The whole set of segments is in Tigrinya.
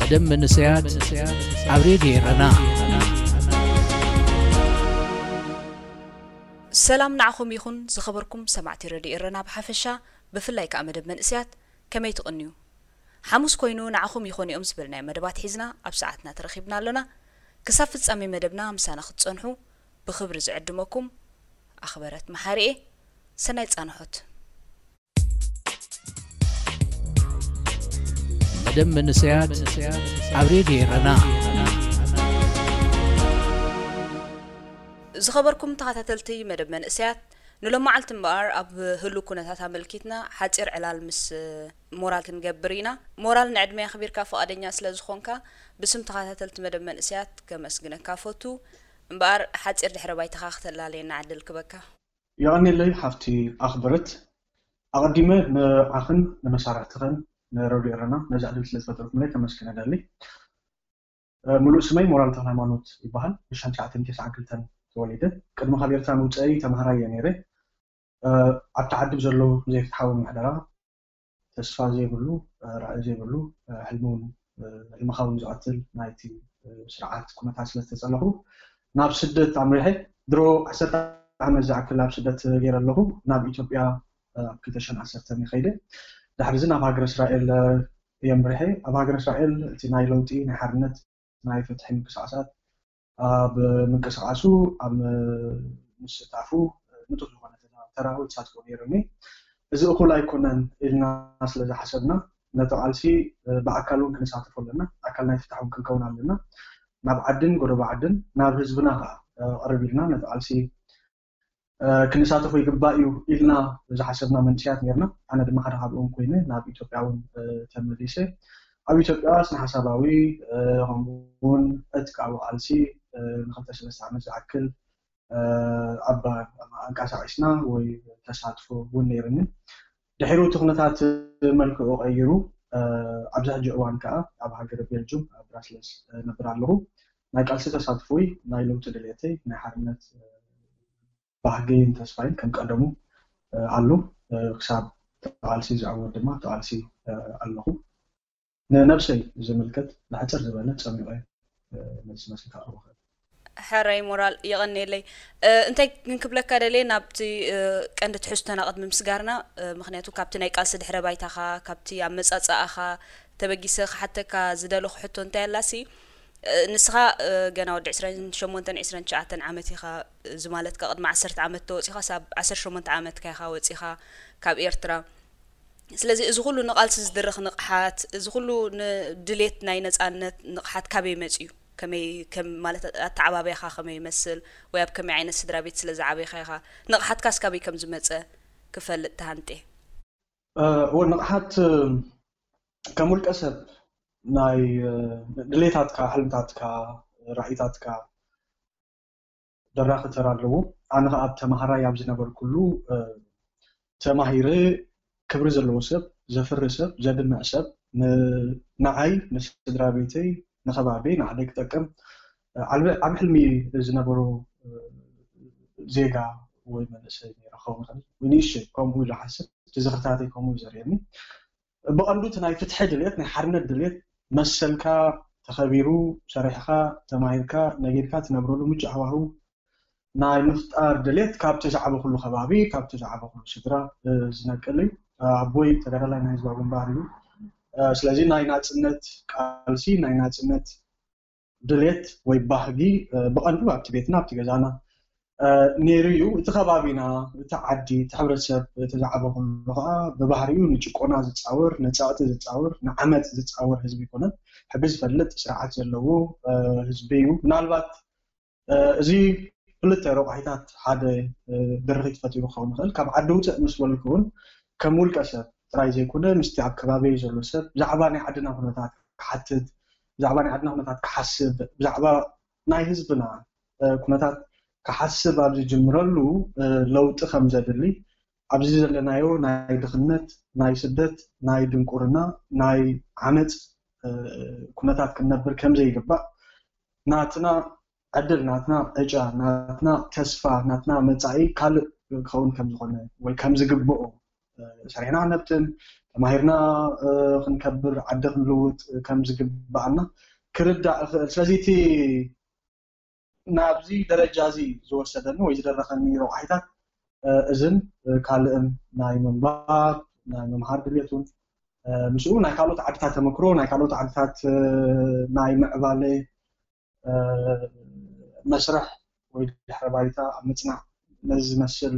مدام منسيات عبريدي رنا سلام نعخم يخون زخبركم سمعتي ردي رنا بحفشة بفلايك مدام منسيات كما يتقنيو حموس كوينو نعخم يخون يوم زبلنا مدبات حزنا أبساعتنا ترخيبنا لنا كسافت سامي مدبنا مسانا ختصنحو بخبر زعدمكم أخبارات محارئة سنة أنحوت مدام منسيات عبريدي رنا زخبركم تخاتلتي مدب منسيات نلما علت مبار أب هلو كنتات ملكيتنا حاتير علال مس مورال كنجبرينا مورال نعدمي خبير كافو أدنيا سلازخونكا بسم تخاتلت مدب منسيات كمسجنا كافوتو مبار حاتير دحرباي تخاخت لالينا عدل كبكا يعني اللي حفتي أخبرت أقدمه نعخن نمسارتخن نرودي رنا نزعل سلسلتكم لك كمسكنا دالي ملو اسمي مورال تهلمانوت يبهل بشان ساعتين تسعة كلتن وليده قد ما خبيرتا موصي تمهراي نيره اتعدب زلو زي تحاول محدرا تسفا زي بلو راي زي بلو حلمون المخاون زعتل نايتي سرعات كنت حاسله تصلحو ناب سدت عمريحي درو 10 عام زعكل ناب سدت غير له ناب اثيوبيا كتشن 10 مخيده دحرزنا بهاجر اسرائيل يمريحي بهاجر اسرائيل تي ناي لوتي نحرنت ناي فتح انقساصات بمنقساسو ام مستعفو نتوخ هونه تراو تساتكو نيرني اذا اكو لا يكونن النا سلاذا حسبنا نتعالسي باكلون كنساتفو لنا اكلنا يفتحون كنكون لنا ناب عدن غرب عدن ناب حزبنا قربيلنا نتعالسي كنساتفو يغبايو النا اذا حسبنا منشات نيرنا انا دما خدابون كوينه ناب اثيوبياون تمليسه ابي اثيوبيا سن حساباوي همون اتقاو علسي نخلت سلسة عمل زعكل أبا أنقاسعشنا وتساتفو ونيرني دحيرو تخنتات ملكو غيرو أبزح جوان كا أبا هاجر بيلجوم براسلس نبرا له نايك ألسي تساتفوي نايلو تدليتي نحرنت باهجين تسفاين كم قدمو علو خساب تعالسي زعور دما تعالسي الله نفسي زملكت لحتر زبالة سميعي نسمس كأروه حراي مورال يغني لي انت كنكبلك كدلي نابتي كند تحستنا قد مسغارنا مخنياتو كابتن اي قالس دحره بايتاخا كابتي امصاصاخا تبغيسخ حتى كزدلو حتو انت يلاسي نسخا غنا ود 28 29 عامتيخا زمالت قد مع 10 عامت توصيخا ساب 18 عامت كايخا وصيخا كاب ايرترا ስለዚህ እዚ ሁሉ ንቃልስ ዝድርኽ ንቕሓት እዚ ሁሉ ንድሌት ናይ ነፃነት ንቕሓት ካበይ መጽዩ كم مالت التعبابي خا خمي يمثل وياب كم عين السدرا بيت سلزعبي خا نقحت كاس كابي كم زمتص كفل تهانتي ونقحت كمول كسب ناي دليتاتك حلمتاتك رأيتاتك دراخ ترالو انا اب تمهرا ياب زنبر كله تمهيره كبر زلوسب زفرسب زدنا سب نعي مسدرا بيتي نخبابي نعدك تكم على حلمي زنبرو زيغا ومنسي رخو مثلا ونيش كوم هو حسب تزغتاتي كوم زريني بقندو تناي فتح دليت ني حرنت دليت مسلكا تخبيرو شريحكا تمايركا نغيركا تنبرو مج حوارو ناي مفتار دليت كاب تزعبو كله خبابي كاب تزعبو كله شدرا زنقلي ابوي تغدلا ناي زبابن باريو ስለዚህ ናይናጽነት ቃልሲ ናይናጽነት ድሌት ወይ ባህጊ በቀንዱ ኣብቲ ቤትና ኣብቲ ገዛና ነይሩ እቲ ከባቢና እቲ ዓዲ ተሕብረተሰብ ተዛዕበኹ ለኻ በባህሪኡ ንጭቆና ዝጻወር ነጻእቲ ዝጻወር ንዓመት ዝጻወር ህዝቢ ይኮነን ሕቢ ዝፈልጥ ስርዓት ዘለዎ ህዝቢ እዩ ምናልባት እዚ ክልተ ረቑሒታት ሓደ ድርኺት ፈጢሩ ክኸውን ይኽእል ካብ ዓዲ ውፅእ ምስ በልኩውን ከም ውልቀ ሰብ راي زي كونه مستي عكبابي جلوسب زعباني عدنا هناتات كحتد زعباني عدنا هناتات كحسب زعبا ناي حزبنا كوناتات كحسب ابزي جمرلو لو تخم زدلي ابزي زلنايو ناي دخنت ناي سدت ناي دنقورنا ناي عمت كوناتات كنبر كم زي يقبا ناتنا عدل ناتنا اجا ناتنا تسفا ناتنا مصاي كال كون كم زخونه ወይ كم زغبو سرينا نبتن تماهرنا خنكبر عدخ نلوت كم زقبعنا كردا سلازيتي نابزي درجازي زور سدن ويزدرخني روحيتات እዝን ካልእን ናይ መንባብ ናይ መምሃር ድልየቱን ምስኡ ናይ ካልኦት ዓድታት ተመክሮ ናይ ካልኦት ዓድታት ናይ ምዕባለ መስርሕ ወይ ድሕረ ባይታ ኣብ ምጽናዕ ነዚ መስል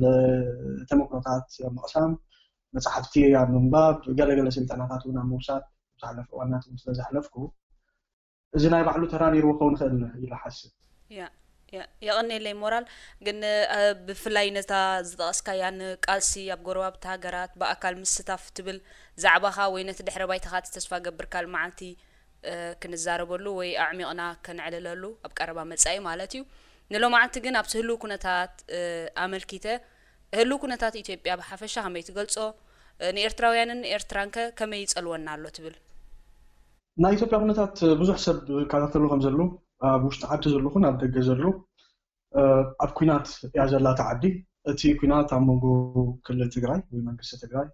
ተመክሮታት መቕሳም መጽሓፍቲ ኣብ መንባብ ገለገለ ስልጠናታት እውን ኣብ ምውሳድ ዝሓለፈ ዋናት ስለ ዝሓለፍኩ እዚ ናይ ባዕሉ ተራኒሩ ክኸውን ይኽእል ኢለ ሓስብ يغني لي مورال جن بفلاي نتا زدقسكايان قالسي اب غرواب تاغرات باكل مستاف تبل زعبها وينت دحر بايتخات تسفا قبر كال معلتي كنزاربلو وي اعميقنا كنعلللو اب قربا مصاي مالتيو نلو معت جن ابسهلو كنتات املكيته هلو كنتات ايثيوبيا بحفشه همي تገልጾ نيرتراويانن ايرترانك كمي يصلونا له تبل نا ايثيوبيا كنتات بزح سب كاتلو خم زلو بوشت عاد زلوخن اب دغ زلو اب كوينات يا زلا تعدي اتي كوينات امغو كل تግራይ ወይ መንግስት ትግራይ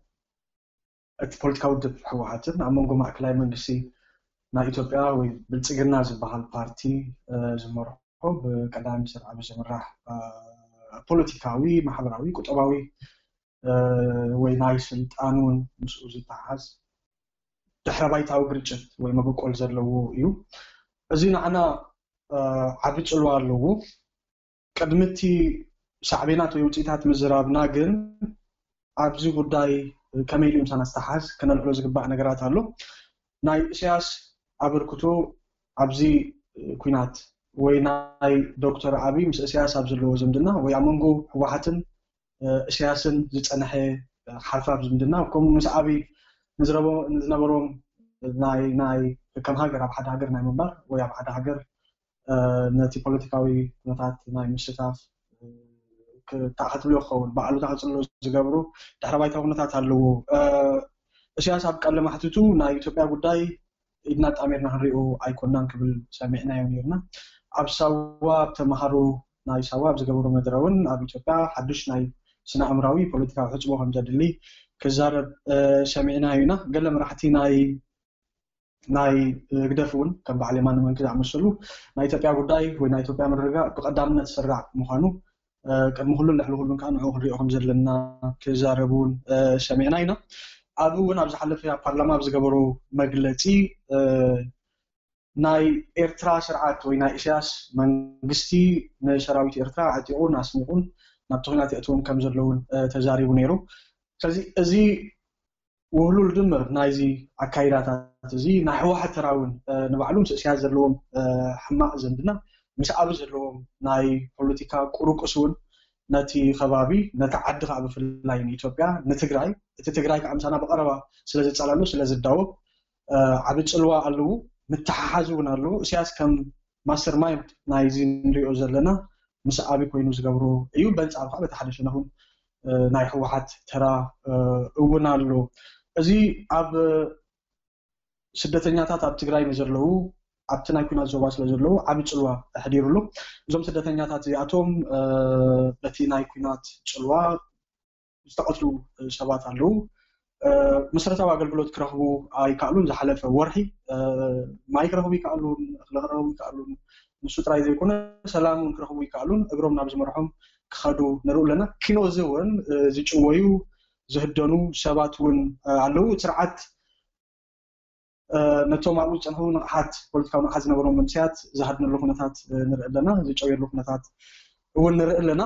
እቲ ፖለቲካዊ ድብ ሕወሓትን ኣመንጎ ማዕከላዊ መንግስቲ ናይ ኢትዮጵያ ወይ ብልጽግና ዝበሃል ፓርቲ ዝመርሖ ብቀዳሚ ሚኒስትር አብይ ዝምራሕ ፖለቲካዊ ማሕበራዊ ቁጠባዊ ወይ ናይ ስልጣኑን ምስኡ ዝተሓዝ ድሕረ ባይታዊ ግርጭት ወይ መበቆል ዘለዎ እዩ እዚ ንዓና ዓቢ ጽልዋ ኣለዎ ቀድምቲ ሳዕቤናት ወይ ውጽኢታት ምዝራብና ግን ኣብዚ ጉዳይ ከመይ ኢሉ ምሳና ዝተሓዝ ከነልዕሎ ዝግባእ ነገራት ኣሎ ናይ ኢሳያስ አበርክቶ ኣብዚ ኩናት ወይ ናይ ዶክተር አብይ ምስ ኢሳያስ ኣብ ዘለዎ ዝምድና ወይ ኣመንጎ ህወሓትን ኢሳያስን ዝጸንሐ ሓልፋብ ዝምድና ከምኡ ምስ አብይ ንዝነበሮም ናይ ከም ሃገር ኣብ ሓደ ሃገር ናይ መንበር ወይ ኣብ ሓደ ሃገር ነቲ ፖለቲካዊ ኩነታት ናይ ምሽታፍ ታኸትሎ ይኸውን ባዕሉ ታኸትሎ ዝገብሩ ድሕረ ባይታ ኩነታት ኣለዎ ኢሳያስ ኣብ ቀለ ማሕትቱ ናይ ኢትዮጵያ ጉዳይ ኢድና ጣሜርና ክንሪኦ ኣይኮናን ክብል ሰሚዕናዮ ነርና ኣብ ሳዋ ተማሃሮ ናይ ሳዋ ዝገብሩ መድረውን ኣብ ኢትዮጵያ ሓድሽ ናይ ስነ ኣምራዊ ፖለቲካዊ ሕጽቦ ከም ዘድሊ ክዛረብ ሰሚዕናዮ ኢና ገለ መራሕቲ ናይ ግደፉን ከም በዓል የማነ መንግስት ዝኣመሰሉ ናይ ኢትዮጵያ ጉዳይ ወይ ናይ ኢትዮጵያ ምርግጋእ ብቀዳምነት ዝስራዕ ምዃኑ ቅድሚ ኩሉ ልዕሊ ኩሉን ከዓ ንዕኡ ክንሪኦ ከም ዘለና ክዛረቡን ሰሚዕና ኢና ኣብ እውን ኣብ ዝሓለፈ ፓርላማ ዝገበሩ መግለጺ ናይ ኤርትራ ስርዓት ወይ ናይ ኢሳያስ መንግስቲ ንሰራዊት ኤርትራ ኣጥቁን ኣስሚቁን ናብ ተኽናት እቶም ከም ዘለውን ተዛሪቡ ነይሩ ስለዚ እዚ ወህሉል ድምር ናይዚ ኣካይዳታት እዚ ናይ ህወሓት ተራውን ንባዕሉ ምስ ኢሳያስ ዘለዎም ሕማቅ ዝምድና ምስ ኣብ ዘለዎም ናይ ፖለቲካ ቁርቁስውን ነቲ ከባቢ ነቲ ዓዲ ከዓ ብፍላይ ንኢትዮጵያ ንትግራይ እቲ ትግራይ ከዓ ምሳና በቀረባ ስለዝጸላሉ ስለዝዳወብ ዓብ ጽልዋ ኣለዎ ምትሓሓዝ እውን ኣለዎ ኢሳያስ ከም ማስተር ማይንድ ናይዚ ንሪኦ ዘለና ምስ አብይ ኮይኑ ዝገብሩ እዩ በንጻር ከዓ በተሓደሸ ነሁን ናይ ህወሓት ተራ እውን ኣሎ እዚ ኣብ ስደተኛታት ኣብ ትግራይ ንዘለዉ ኣብቲ ናይ ኩናት ዞባ ስለ ዘለዉ ዓብ ጽልዋ ኣሕዲሩሉ እዞም ስደተኛታት እዚኣቶም በቲ ናይ ኩናት ጽልዋ ዝተቐትሉ ሰባት ኣለዉ መሰረታዊ ኣገልግሎት ክረኽቡ ኣይከኣሉን ዝሓለፈ ወርሒ ማይ ክረኽቡ ይከኣሉን እኽሊ ክረኽቡ ይከኣሉን ንሱ ጥራይ ዘይኮነ ሰላም እውን ክረኽቡ ይከኣሉን እግሮም ናብ ዝመርሖም ክኸዱ ንሪኡ ኣለና ኪኖዚ እውን ዝጭወዩ ዝህደኑ ሰባት እውን ኣለዉ ስርዓት ነቶም ኣብኡ ዝጸንሑ ንቕሓት ፖለቲካዊ ንቕሓት ዝነበሮም መንስያት ዝሃድነሉ ኩነታት ንርኢ ኣለና ዝጨውየሉ ኩነታት እውን ንርኢ ኣለና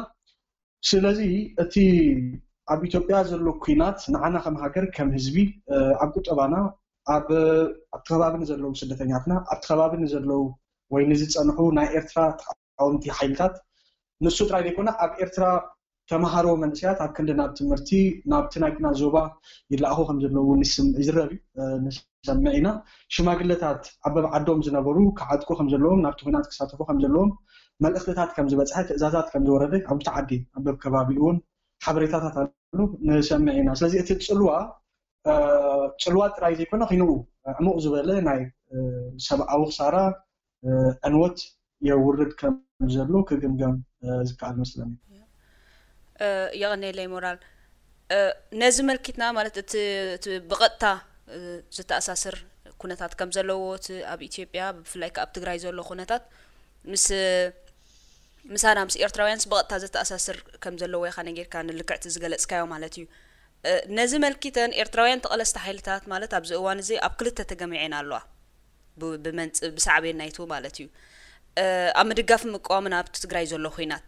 ስለዚ እቲ ኣብ ኢትዮጵያ ዘሎ ኩናት ንዓና ከም ሃገር ከም ህዝቢ ኣብ ቁጠባና ኣብ ከባቢ ንዘለዉ ስደተኛትና ኣብ ከባቢ ንዘለዉ ወይ ንዝጸንሑ ናይ ኤርትራ ተቃወምቲ ሓይልታት ንሱ ጥራይ ዘይኮነ ኣብ ኤርትራ ተማሃሮ መንስያት ኣብ ክንዲ ናብ ትምህርቲ ናብቲ ናይ ኩናት ዞባ ይለኣኹ ከም ዘለዉ ይዝረብ ንሰምዕ ኢና ሽማግለታት ኣብ ዓዶም ዝነበሩ ክዓጥቁ ከም ዘለዎም ናብቲ ኩናት ክሳተፉ ከም ዘለዎም መልእኽትታት ከም ዝበፅሐ ትእዛዛት ከም ዝወረደ ኣብ ተዓዲ ኣብ ከባቢኡ እውን ሓበሬታታት ኣሉ ንሰምዕ ኢና ስለዚ እቲ ጽልዋ ጥራይ ዘይኮነ ኺኑ ዕሙቕ ዝበለ ናይ ሰብኣዊ ክሳራ ዕንወት የውርድ ከም ዘሎ ክግምገም ዝከኣል መስለኒ يغني لي مورال نازم ملكتنا مالت بقطة زتأساسر كونتات كم زلوت أب إثيوبيا بفلايك أب تجراي زلو كونتات مسانا مس إيرتراويانس بقطة زتأساسر كم زلو يخاني غير كان اللي كعت زجلس كايو مالتيو نازم ملكتن إيرتراويان تقلس تحيلتات مالت أب زوان زي أب كلتا تجمعين الله بمنت بسعبين نايتو مالتيو أما دقاف مقامنا أب تجراي زلو خينات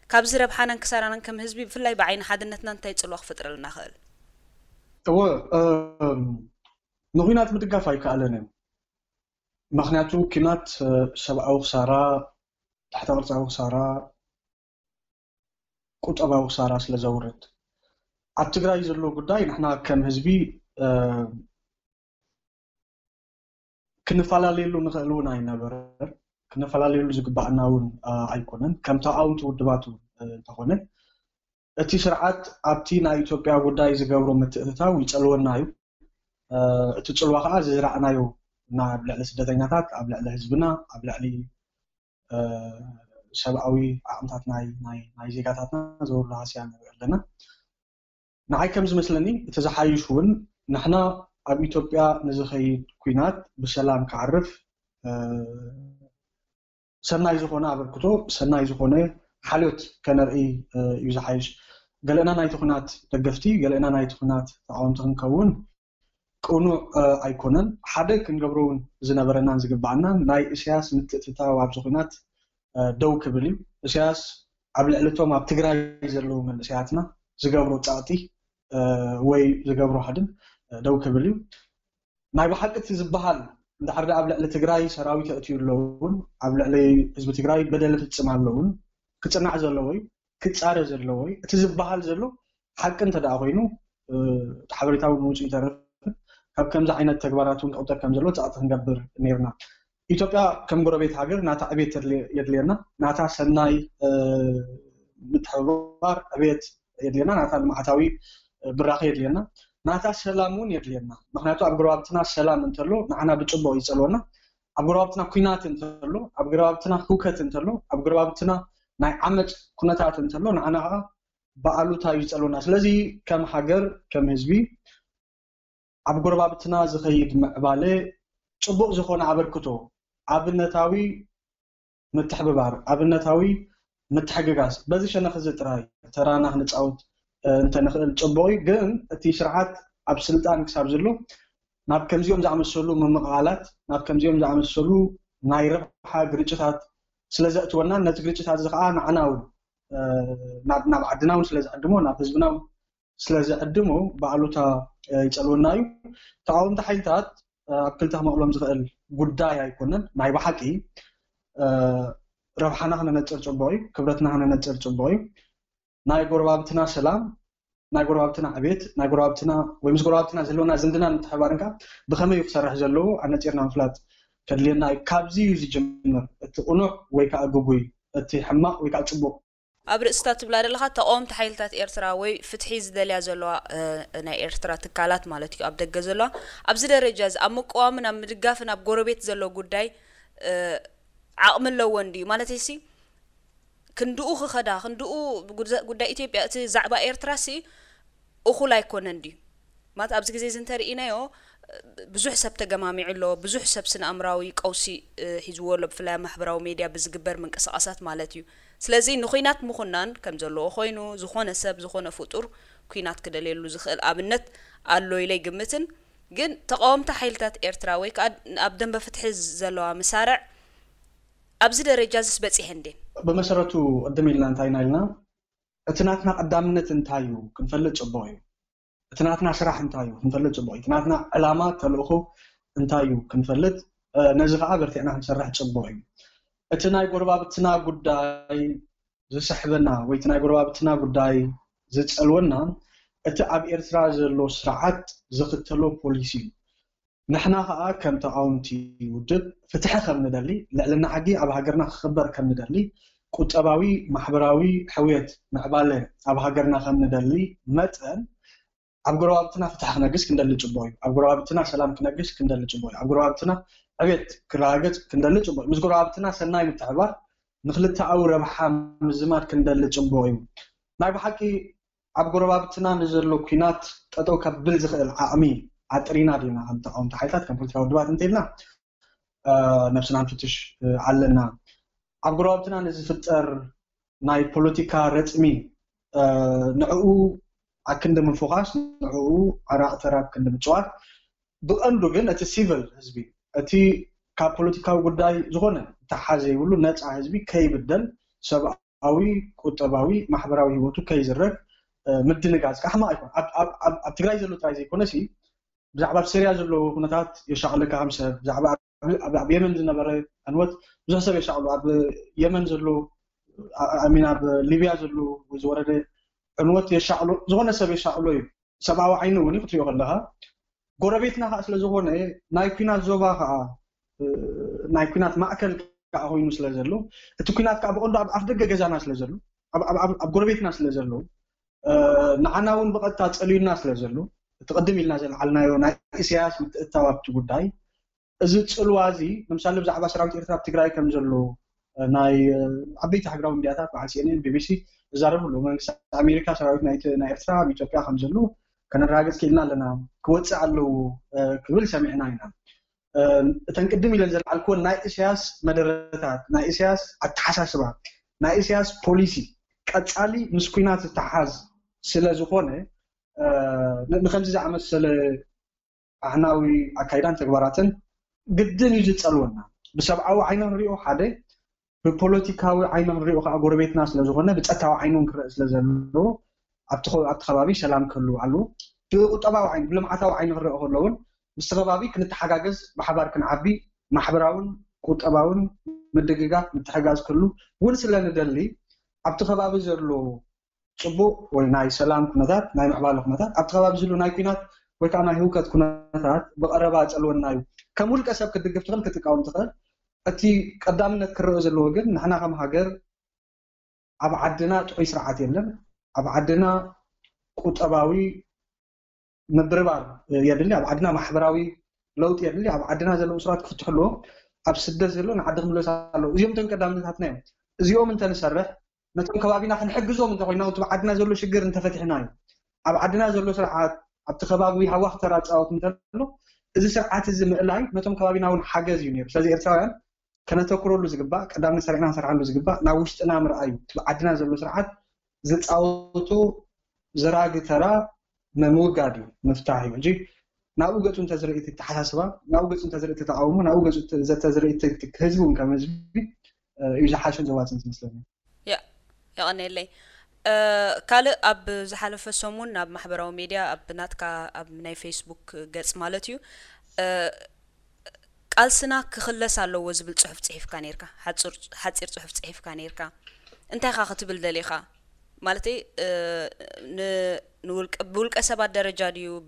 كابز ربحانا كسرانا كم حزبي بفلاي بعين حدنتنا انتي تصلوخ فترة لنا خال نغينات مدقافة يكالنا مخناتو كنات سبعة خسارة تحت غرصة خسارة قطبة خسارة سلزورت عالتقراي زلو قداي نحنا كم حزبي كنفالا ليلو نخلونا ينبرر كنفالا ليلو زقبعنا ون ايكونن كم تعاون تودباتو تخونه እቲ ስርዓት ኣብቲ ናይ ኢትዮጵያ ጉዳይ ዝገብሮ ምትእትታው ይጸልወናዩ እቲ ጽልዋ ከዓ ዝራዕናዩ ናብ ልዕሊ ስደተኛታት ኣብ ልዕሊ ህዝብና ኣብ ልዕሊ ሰብኣዊ ኣቕምታት ናይ ዜጋታትና ዘውርሎ ሃስያ ንርኢ ኣለና ንዓይ ከም ዝመስለኒ እቲ ዝሓይሽ እውን ንሕና ኣብ ኢትዮጵያ ንዝኸይድ ኩናት ብሰላም ክዓርፍ ሰናይ ዝኾነ ኣበርክቶ ሰናይ ዝኾነ حالوت كنرئي يزحيش قالنا نايت خنات دقفتي قالنا نايت خنات تعاونتهم كون كونو ايكونن حدا كنقبرون زنبرنا نزقبعنا ناي اسياس متتتاو عبز خنات دو كبلي اسياس عبل علتهم عب تقراي زلو من اسياتنا زقبرو تعطي وي زقبرو حدن دو كبلي ناي بحقت زبحال دحر عبل على تقراي سراوي تأتي اللون عبل على حزب تقراي بدل تتسمع اللون كتصنع زلوي كتصار زلوي تزبحال زلو حق انت دا خوينو تحبريتاو موصي يترف كم ذا عينت تግባራቱን ቀውጠ ከም ዘሎ ጻዕት እንገብር ነርና ኢትዮጵያ ከም ጎረቤት ሀገር ናታ አቤት የድለና ናታ ሰናይ ምትሕባር አቤት የድለና ናታ ልማዓታዊ ብራኸ የድለና ናታ ሰላሙን የድለና ምክንያቱ ኣብ ጎረቤትና ሰላም እንተሎ ንዓና ብጽቦ ይጸልወና ኣብ ጎረቤትና ኩናት እንተሎ ኣብ ጎረቤትና ሁከት እንተሎ ኣብ ጎረቤትና ናይ ዓመጽ ኩነታት እንተሎ ንዓና በአሉታ ይጸልወና ስለዚህ ከም ሀገር ከም ህዝቢ ኣብ ጎረቤትና ዝኸይድ ምዕባለ ጽቡቕ ዝኾነ አበርክቶ ኣብነታዊ ምትሕብባር ኣብነታዊ ምትሕግጋዝ በዚ ሸነኽ ዝጥራይ ተራና ንጻውት እንተ ንኽእል ጽቡቕ ግን እቲ ስርዓት ኣብ ስልጣን ክሳብ ዘሎ ናብ ከምዚኦም ዝኣመሰሉ ምምቓላት ናብ ከምዚኦም ዝኣመሰሉ ናይ ረብሓ ግርጭታት ስለዘእትወና ነቲ ግርጭታት ዝኸዓ ንዓናው ናብ ዓድናው ስለዝዕድሞ ናብ ህዝብናው ስለዝዕድሞ በአሉታ ይጸልወናዩ ተቃውምቲ ሓይልታት ኣብ ክልተ መቕሎም ዝኽእል ጉዳይ ኣይኮነን ናይ ባሓቂ ረብሓና ክነነጽር ጽቡቕ እዩ ክብረትና ክነነጽር ጽቡቕ እዩ ናይ ጎረቤትና ሰላም ናይ ጎረቤትና ዕቤት ናይ ጎረቤትና ወይ ምስ ጎረቤትና ዘለውና ዝምድና ምትሕባርንካ ብኸመይ ክሰርሕ ዘለዎ ኣነጺርና ምፍላጥ ከድልየና ካብዚ እዩ ዝጅምር እቲ ቁኑዕ ወይ ከዓ ጉጉይ እቲ ሕማቕ ወይ ከዓ ጽቡቕ ኣብ ርእስታት ትብላ ዘለኻ ተቃውምቲ ሓይልታት ኤርትራ ወይ ፍትሒ ዝደልያ ዘለዋ ናይ ኤርትራ ትካላት ማለት እዩ ኣብ ደገ ዘለዋ ኣብዚ ደረጃ እዚ ኣብ ምቅዋምን ኣብ ምድጋፍን ኣብ ጎረቤት ዘሎ ጉዳይ ዓቕሚ ኣለዎን ድዩ ማለት እሲ ክንድኡ ክኸዳ ክንድኡ ጉዳይ ኢትዮጵያ እቲ ዛዕባ ኤርትራ ሲ እኹል ኣይኮነን ድዩ ማለት ኣብዚ ግዜ ዝንተርኢናዮ ብዙሕ ሰብ ተገማሚዑ ኣሎ ብዙሕ ሰብ ስነ ኣምራዊ ቀውሲ ሒዝዎ ኣሎ ብፍላይ ማሕበራዊ ሚድያ ብዝግበር ምንቅስቓሳት ማለት እዩ ስለዚ ንኹይናት ምኹናን ከም ዘለዎ ኮይኑ ዝኾነ ሰብ ዝኾነ ፍጡር ኩናት ክደልየሉ ዝኽእል ኣብነት ኣሎ ኢለይ ግምትን ግን ተቃውምቲ ሓይልታት ኤርትራ ወይ ከዓ ኣብ ደንበ ፍትሒ ዘለዋ መሳርዕ ኣብዚ ደረጃ ዝስበፂሕ እንዴ በመሰረቱ ቀደም ኢልና እንታይ ኢልና እቲ ናትና ቀዳምነት እንታይ እዩ ክንፈልጥ ጽቡቕ እዩ እቲ ናትና ስራሕ እንታይ እዩ ክንፈልጥ ጽቡቕ እዩ እቲ ናትና ዕላማ ተልእኾ እንታይ እዩ ክንፈልጥ ነዚ ከዓ በርቲዕና ክንሰርሕ ጽቡቕ እዩ እቲ ናይ ጎረቤትና ጉዳይ ዝስሕበና ወይ እቲ ናይ ጎረቤትና ጉዳይ ዝጸልወና እቲ ኣብ ኤርትራ ዘሎ ስርዓት ዝኽተሎ ፖሊሲ ንሕና ከዓ ከም ተቃውምቲ ውድብ ፍትሒ ከም ንደሊ ልዕልና ዓዲ ኣብ ሃገርና ክኽበር ከም ንደሊ ቁጠባዊ ማሕበራዊ ሕውየት ምዕባለ ኣብ ሃገርና ከም ንደሊ መጠን ኣብ ጎረቤትና ፍትሒ ክነግስ ክንደሊ ጽቡቕ እዩ ኣብ ጎረቤትና ሰላም ክነግስ ክንደሊ ጽቡቕ እዩ ኣብ ጎረቤትና ዕቤት ክረጋገጽ ክንደሊ ጽቡቕ እዩ ምስ ጎረቤትና ሰናይ ምትሕብባር ንኽልተኣዊ ረብሓ ምዝማድ ክንደሊ ጽቡቕ እዩ ናይ ብሓቂ ኣብ ጎረባብትና ንዘሎ ኩናት ጠጠው ከብል ዝኽእል ዓቕሚ ኣጥሪና ዲና ከም ተቃውምቲ ሓይልታት ከም ፖለቲካዊ ድባት እንተይልና ነፍስና ንፍትሽ ኣለና ኣብ ጎረባብትና ንዝፍጠር ናይ ፖለቲካ ረፅሚ ንዕኡ ኣክንዲ ምፎኻስ ንዕኡ ዓራቕ ተራብ ክንዲ ምፅዋት ብቐንዱ ግን እቲ ሲቪል ህዝቢ እቲ ካብ ፖለቲካዊ ጉዳይ ዝኾነ ተሓዘ ይብሉ ነፃ ህዝቢ ከይብደል ሰብኣዊ ቁጠባዊ ማሕበራዊ ህይወቱ ከይዝረግ ምድንጋዝ ካሕማ ኣይኮን ኣብ ትግራይ ዘሎ ጥራይ ዘይኮነሲ ብዛዕባ ሲርያ ዘሎ ኩነታት የሻቅለካ ከም ሰብ ብዛዕባ ኣብ የመን ዝነበረ ዕንወት ብዙሕ ሰብ የሻቅሉ ኣብ የመን ዘሎ ኣሚን ኣብ ሊብያ ዘሎ ዝወረደ ዕንወት የሻቅሉ ዝኾነ ሰብ የሻቅሉ እዩ ሰብኣዊ ዓይኑ እውን ክትሪኦ ከለካ ጎረቤትና ከዓ ስለዝኾነ ናይ ኩናት ዞባ ከዓ ናይ ኩናት ማእከል ከዓ ኮይኑ ስለዘሎ እቲ ኩናት ከዓ ብቐንዱ ኣብ ኣፍ ደገ ገዛና ስለዘሎ ኣብ ጎረቤትና ስለዘሎ ንዓና እውን ብቐጥታ ፀልዩና ስለዘሎ تقدم لنا زلعلنايو ناي سياس متأتواب تقولي إذا تسألوازي نمثال بزعبا سراويت إرترا بتقرأي كم زلوا ناي عبيت حقراو مدياتات بعد CNN BBC زاربوا له من أمريكا سراويت ناي إرترا بيتوقع خم زلوا كان الراجل كيلنا لنا كوتس على كبل سمعنا هنا تنقدم لنا زلعلكون ناي سياس مدرسات ناي سياس التحساسبات ناي سياس بوليسي كتالي مسكينات التحاز سلازوخونه نخمس زعمة سل عناوي أكيدان تكبراتن جدًا يجد سألونا بسبعة عينا ريو حدا ببوليتيكاوي عينا ريو خاغوربيت ناس لزوجنا بتأتوا عينون كرئيس لزلو أبتخبابي سلام كله علو بقطبا عين بلم عتاو عين ريو خلون بسببابي كنت حجاجز بحبار كن عبي محبراون قطباون مدقيقات متحجاز كله ونسلنا ندلي أبتخبابي زرلو صبو وناي سلام كنات ناي محبالو كنات أبتخباب زلو ناي كنات وكان هيوكات كنات بقربات ألوان نايو كمول كسب كدقف تغل كتقاوم تغل أتي قدامنا كرو زلو وجن نحنا هم هاجر أبعدنا تعي سرعات يلم أبعدنا قطباوي مدربار يدلي أبعدنا محبراوي لوت يدلي أبعدنا زلو أسرات كفتحلو أبسد زلو نعدهم له سالو يوم تنقدامنا هاتنين يوم أنت نسرح نتوم كبابينا خنحجزهم انت قلنا وتبعدنا زلو شجر انت فتحناي ابعدنا زلو سرعات ابتخبابي هوا اخترات صوت نتلو اذا سرعات الزملاي نتوم كبابينا ون حجز يونير ስለዚህ ኤርትራውያን ከነተክሮሉ ዝግባ ቀዳምና ሰሪዕና ሰርዓሉ ዝግባ ናብ ውሽጥና ምርኣዩ ትብዓድና ዘሎ ስርዓት ዝፃወቱ ዘራግ ተራ መምውጋድ መፍታሕ እዩ እንጂ ናብኡ ገፁ እንተዝርእቲ ተሓሳስባ ናብኡ ገፁ እንተዝርእቲ ተቃውሞ ናብኡ ገፁ እንተዝርእቲ ህዝቡን ከም ህዝቢ እዩ ዝሓሸን ዘዋፅን ትመስለኒ يعني اللي كله أب زحلف السمون أب محبراو ميديا أب ناتكا أب ناي فيسبوك جالس مالتيو قال سنا كخلص على وزبل صحف صحيف كانيركا حتصير صحف صحيف كانيركا أنت خاطب بالدليخا مالتي نقول كسبات درجة ديو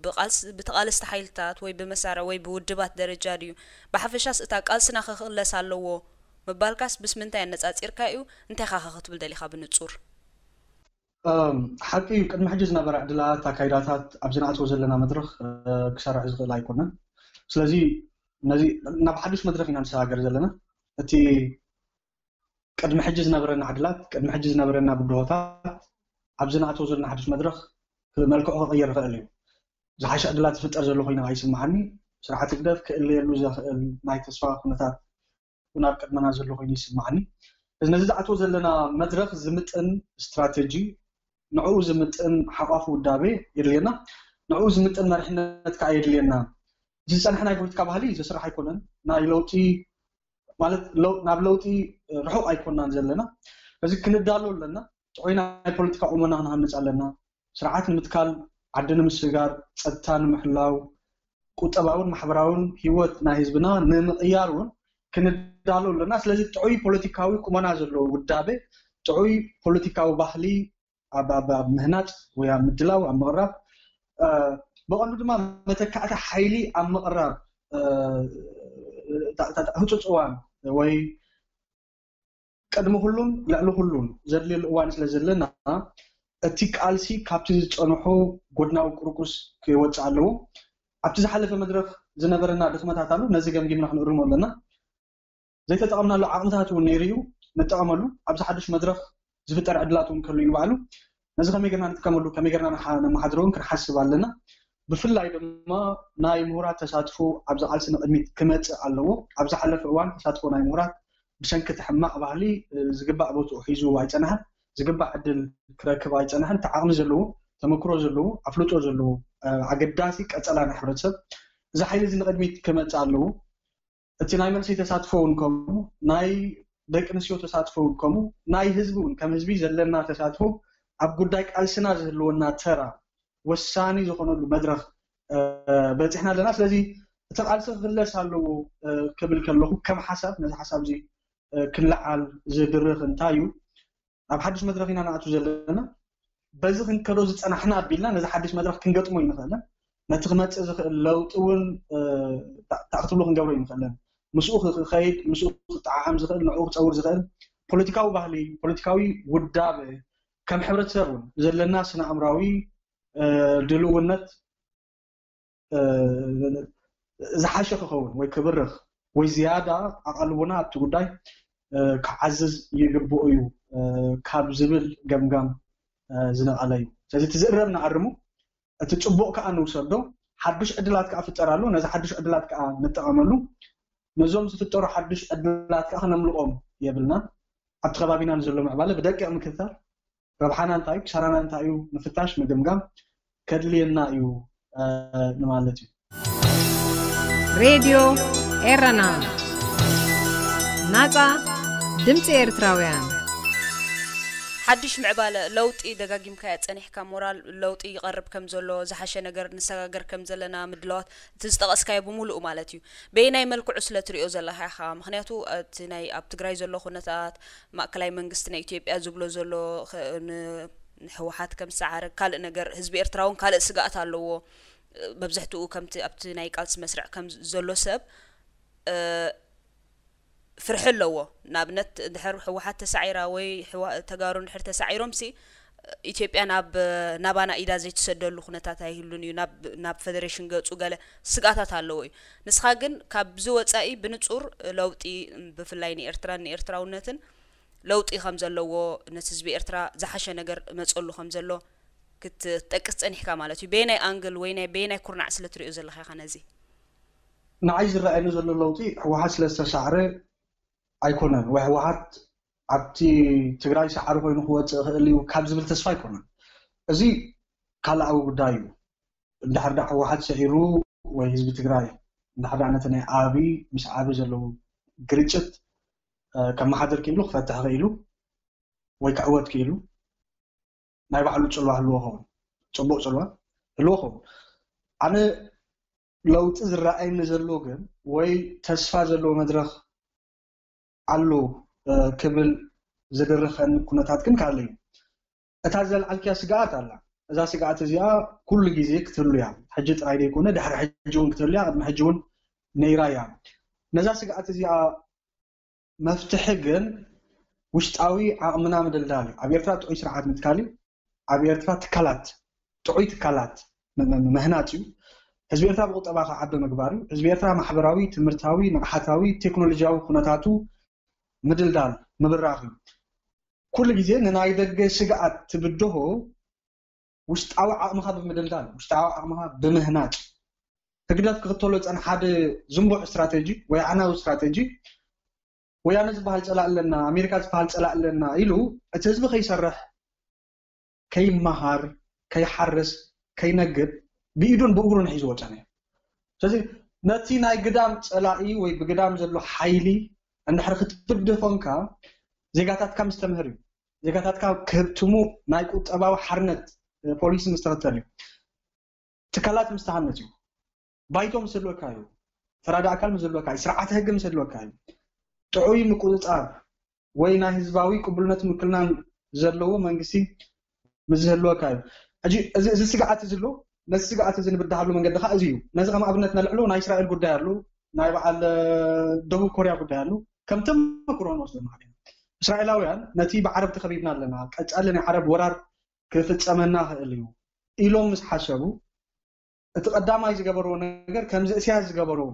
بتقال استحيلتات وي بمسارة وي بودبات درجة ديو بحفشاس إتاك قال سنا كخلص على مبالكاس بس من تاين نتاعت إركايو أنت خاطب بالدليل خاب نتصور. حقي قد ما حجزنا برا دلات تكايدات أبزنات وزلنا مدرخ كسر عزق لا يكونن. سلزي نزي نبحدش مدرخين عن ساعة جرزلنا. أتي قد ما حجزنا برا نعدلات قد ما حجزنا برا نبدوهات أبزنات وزلنا حدش مدرخ ملكه غير فعليه. زحش أدلات فترة زلوا هنا عايز معاني صراحة تقدر كأني اللوزة نايت تصفى خناتات. وناب قد ما نازل له غيني سمعني إذا نزعتو زلنا مدرخ زمتن استراتيجي نعو زمتن حقاف ودابي يرلينا نعو زمتن مرحنا تكايد لينا جزء نحنا قلت كبهالي جسر حيكونن نايلوتي مالت لو نابلوتي رحو أيكونن زلنا بس كندالو لنا تعينا البوليتيكا عمونا هنهمس علينا سرعات المتكال عدنا مسجار ستان محلاو قطباون محبراون هيوت ناهزبنا نمقيارون كندالو لنا ስለዚህ ጥዑይ ፖለቲካዊ ቁመና ዘለዎ ውዳቤ ጥዑይ ፖለቲካዊ ባህሊ ኣብ ምህናፅ ወይ ኣብ ምድላው ኣብ ምቕራብ ብቐንዱ ድማ መተካእታ ሓይሊ ኣብ ምቕራብ ህፁፅ እዋን ወይ ቅድሚ ሁሉም ልዕሊ ሁሉም ዘድልየሉ እዋን ስለ ዘለና እቲ ቃልሲ ካብቲ ዝፀንሑ ጎድናዊ ቁርቁስ ክወፅእ ኣለዎ ኣብቲ ዝሓለፈ መድረክ ዝነበረና ድኽመታት ኣሉ ነዚ ገምጊምና ክንእርሞ ኣለና زي تتقمنا له عقمتات ونيريو نتقملو أبز حدش مدرخ زفتر عدلاتهم كله ينبعلو ነዚ ከመይ ጌርና ንጥቀመሉ ከመይ ጌርና ንመሓድረውን ክንሓስብ ኣለና ብፍላይ ድማ ናይ ምሁራት ተሳትፎ ኣብዚ ቃልሲ ንቅድሚት ክመፅእ ኣለዎ ኣብዚ ሓለፈ እዋን ተሳትፎ ናይ ምሁራት ብሰንኪ ሕማቅ ባህሊ ዝግባእ ቦትኡ ሒዙ ኣይፀናሕን ዝግባእ ዕድል ክረክብ ኣይፀናሕን ተዓቕሚ ዘለዎ ተመክሮ ዘለዎ ኣፍልጦ ዘለዎ ኣገዳሲ ቀፀላ ናይ ሕብረተሰብ እዚ ሓይሊ እዚ ንቅድሚት ክመፅእ ኣለዎ እቲ ናይ መንእሰይ ተሳትፎ እውን ከምኡ ናይ ደቂ ኣንስትዮ ተሳትፎ እውን ከምኡ ናይ ህዝቢ እውን ከም ህዝቢ ዘለና ተሳትፎ ኣብ ጉዳይ ቃልስና ዝህልወና ተራ ወሳኒ ዝኾነሉ መድረኽ በፂሕና ኣለና ስለዚ እቲ ቃልሲ ክግለስ ኣለዎ ክብል ከለኹ ከም ሓሳብ ነዚ ሓሳብ እዚ ክለዓል ዝድርኽ እንታይ እዩ ኣብ ሓድሽ መድረኽ ኢና ንኣቱ ዘለና በዚ ክንከዶ ዝፀናሕና ኣቢልና ነዚ ሓድሽ መድረኽ ክንገጥሞ ይንኽእለን ነቲ ክመፅእ ዝኽእል ለውጢ እውን ተኣክትብሉ ክንገብሮ ይንኽእለን ምስኡ ክኸይድ ምስኡ ክጠዓዓም ዝኽእል ንዕኡ ክፀውር ዝኽእል ፖለቲካዊ ባህሊ ፖለቲካዊ ውዳበ ከም ሕብረተሰብ እውን ዘለና ስነ ኣእምራዊ ድልውነት ዝሓሸ ክኸውን ወይ ክብርኽ ወይ ዝያዳ ኣቓልቦና ኣብቲ ጉዳይ ክዓዝዝ ይግብኦ እዩ ካብ ዝብል ገምጋም ዝነቐለ እዩ ስለዚ እቲ ዝእረብ ንኣርሙ እቲ ፅቡቕ ከዓ ንውሰዶ ሓድሽ ዕድላት ከዓ ፍጠራሉ ነዚ ሓድሽ ዕድላት ከዓ ንጠቐመሉ ነዞም ዝፍጠሩ ሓድሽ ዕድላት ከዓ ክነምልቖም የብልና ኣብቲ ከባቢና ንዘሎ ምዕባለ ብደቂቕ ምክትታል ረብሓና እንታይ እዩ ክሳራና እንታይ እዩ ምፍታሽ ምግምጋም ከድልየና እዩ ንማለት እዩ ሬድዮ ኤረና ናጻ ድምፂ ኤርትራውያን ሓድሽ ምዕባለ ለውጢ ደጋጊምካ ያጸኒሕካ ሞራል ለውጢ ይቀርብ ከም ዘሎ ዝሓሸ ነገር ንሰጋገር ከም ዘለና ምድላዋት እቲ ዝጠቐስካዮ ብምሉእ ማለት እዩ በይናይ መልክዑ ስለ ትሪኦ ዘለካ ኢኻ ምክንያቱ እቲ ናይ ኣብ ትግራይ ዘሎ ኩነታት ማእከላይ መንግስቲ ናይ ኢትዮጵያ ዝብሎ ዘሎ ንህወሓት ከም ሰዓረ ካልእ ነገር ህዝቢ ኤርትራውን ካልእ ስጋኣት ኣለዎ መብዛሕትኡ ከምቲ ኣብቲ ናይ ቃልሲ መስርዕ ከም ዘሎ ሰብ ፍርሕ ኣለዎ ናብነት ድሕር ህወሓት ተሳዒራ ወይ ተጋሩ ድሕር ተሳዒሮም ሲ ኢትዮጵያ ናባና ኢዳ ዘይትሰደሉ ኩነታት ኣይህሉን እዩ ናብ ፌደሬሽን ገጹ ገለ ስጋታት ኣለዎ እዩ ንስኻ ግን ካብ ዝወፃኢ ብንጹር ለውጢ ብፍላይ ንኤርትራውነትን ለውጢ ከም ዘለዎ ነቲ ህዝቢ ኤርትራ ዝሓሸ ነገር መፀሉ ከም ዘሎ ክትጠቅስ ፀኒሕካ ማለት እዩ በይናይ ኣንግል ወይ በይናይ ኩርናዕ ስለ ትሪኦ ዘለካ ኢኻ ነዚ ንዓይ ዝረኣየኒ ዘሎ ለውጢ ህወሓት ስለ ዝተሳዕረ ኣይኮነን ወይ ህወሓት ኣብቲ ትግራይ ሰዓሪ ኮይኑ ክወፅእ ክእል እዩ ካብ ዝብል ተስፋ ኣይኮነን እዚ ካልኣዊ ጉዳይ እዩ እንድሕር ዳ ህወሓት ሰዒሩ ወይ ህዝቢ ትግራይ እንድሕር ዳ ነቲ ናይ ዓብዪ ምስ ዓብዪ ዘለዎ ግርጭት ከም ማሓደር ክኢሉ ክፈትሕ ክኢሉ ወይ ክዕወት ክኢሉ ናይ ባዕሉ ፅልዋ ህልዎ ኸውን ፅቡቕ ፅልዋ ህልዎ ኸውን ኣነ ለውጢ ዝረኣየኒ ዘሎ ግን ወይ ተስፋ ዘለዎ መድረኽ ኣሎ ክብል ዝድርኸን ኩነታት ግን ካለ እዩ እታ ዘለዓልክያ ስጋኣት ኣላ እዛ ስጋኣት እዚኣ ኩሉ ግዜ ክትህሉ እያ ሕጂ ጥራይ ደይኮነ ድሕሪ ሕጂ እውን ክትህሉ እያ ቅድሚ ሕጂ እውን ነይራ እያ ነዛ ስጋኣት እዚኣ መፍትሒ ግን ውሽጣዊ ዓቕምና ምድልዳል እዩ ኣብ ኤርትራ ጥዑይ ስርዓት ምትካል እዩ ኣብ ኤርትራ ትካላት ጥዑይ ትካላት ምህናፅ እዩ ህዝቢ ኤርትራ ብቁጠባ ክዓቢ ምግባር እዩ ህዝቢ ኤርትራ ማሕበራዊ ትምህርታዊ ንቕሓታዊ ቴክኖሎጂያዊ ኩነታቱ ምድልዳል ምብራኽ እዩ ኩሉ ግዜ ንናይ ደገ ስጋኣት ትብድሆ ውሽጣዊ ዓቕምኻ ብምድልዳል ውሽጣዊ ዓቕምኻ ብምህናፅ ህግደት ክኽተሎ ፀን ሓደ ዝንቡዕ ስትራቴጂ ወይ ዓናዊ ስትራቴጂ ወያነ ዝበሃል ፀላእ ኣለና ኣሜሪካ ዝበሃል ፀላእ ኣለና ኢሉ እቲ ህዝቢ ከይሰርሕ ከይመሃር ከይሓርስ ከይነግድ ብኢዱን ብእግሩን ሒዙ ወፀነ ስለዚ ነቲ ናይ ግዳም ፀላኢ ወይ ብግዳም ዘሎ ሓይሊ እንድሕር ክትብድህ ኮንካ ዜጋታትካ ምስተምህር እዩ ዜጋታትካ ክህብትሙ ናይ ቁጠባዊ ሓርነት ፖሊሲ ምስተኸተል እዩ ትካላት ምስተሃነት እዩ ባይቶ ምስልወካ እዩ ተራዳ ኣካል ምስልወካ እዩ ስርዓተ ህጊ ምስልወካ እዩ ጥዑይ ምቁፅፃር ወይ ናይ ህዝባዊ ቅቡልነትን ውክልናን ዘለዎ መንግስቲ ምዝህልወካ እዩ ሕጂ እዚ ስጋኣት ዘሎ ነዚ ስጋኣት እዚ ንብድሃሉ መንገዲ ከዓ እዚ እዩ ነዚ ከም ኣብነት ነልዕሎ ናይ እስራኤል ጉዳይ ኣሎ ናይ በዓል ደቡብ ኮርያ ጉዳይ ኣሎ ከም ተመክሮ ንወስዶ ንኽእል ኢና እስራኤላውያን ነቲ ብዓረብ ተኸቢብና ኣለና ቀፃሊ ናይ ዓረብ ወራር ክፍፀመና ክእል እዩ ኢሎም ምስ ሓሰቡ እቲ ቀዳማይ ዝገበርዎ ነገር ከምዚ እስያት ዝገበርዎ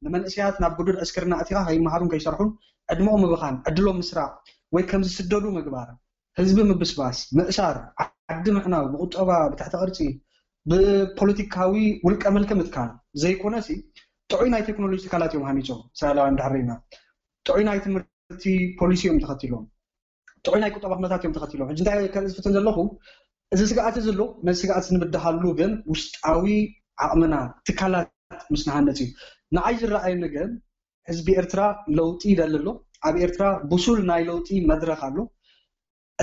ንመንእስያት ናብ ጉዱድ ዕስክርና እቲኻ ከይመሃሩን ከይሰርሑን ዕድሞኦም ምብኻን ዕድሎም ምስራቅ ወይ ከም ዝስደዱ ምግባር ህዝቢ ምብስባስ ምእሳር ዓድምሕና ብቁጠባ ብታሕቲ ቅርፂ ብፖለቲካዊ ውልቀ መልከ ምትካል ዘይኮነሲ ጥዑይ ናይ ቴክኖሎጂ ትካላት እዮም ሃኒፆም እስራኤላውያን ዳሕሪና ጥዑይ ናይ ትምህርቲ ፖሊሲ እዮም ተኸቲሎም ጥዑይ ናይ ቁጠባ ኩነታት እዮም ተኸቲሎም ሕጂ እንታይ ከዝፍትን ዘለኹ እዚ ስግኣት ዘሎ ነዚ ስግኣት ንብድሃሉ ግን ውሽጣዊ ዓቕምና ትካላት ምስ ንሃነፅ እዩ ንዓይ ዝረኣየኒ ግን ህዝቢ ኤርትራ ለውጢ ይደሊ ኣሎ ኣብ ኤርትራ ብሱል ናይ ለውጢ መድረክ ኣሎ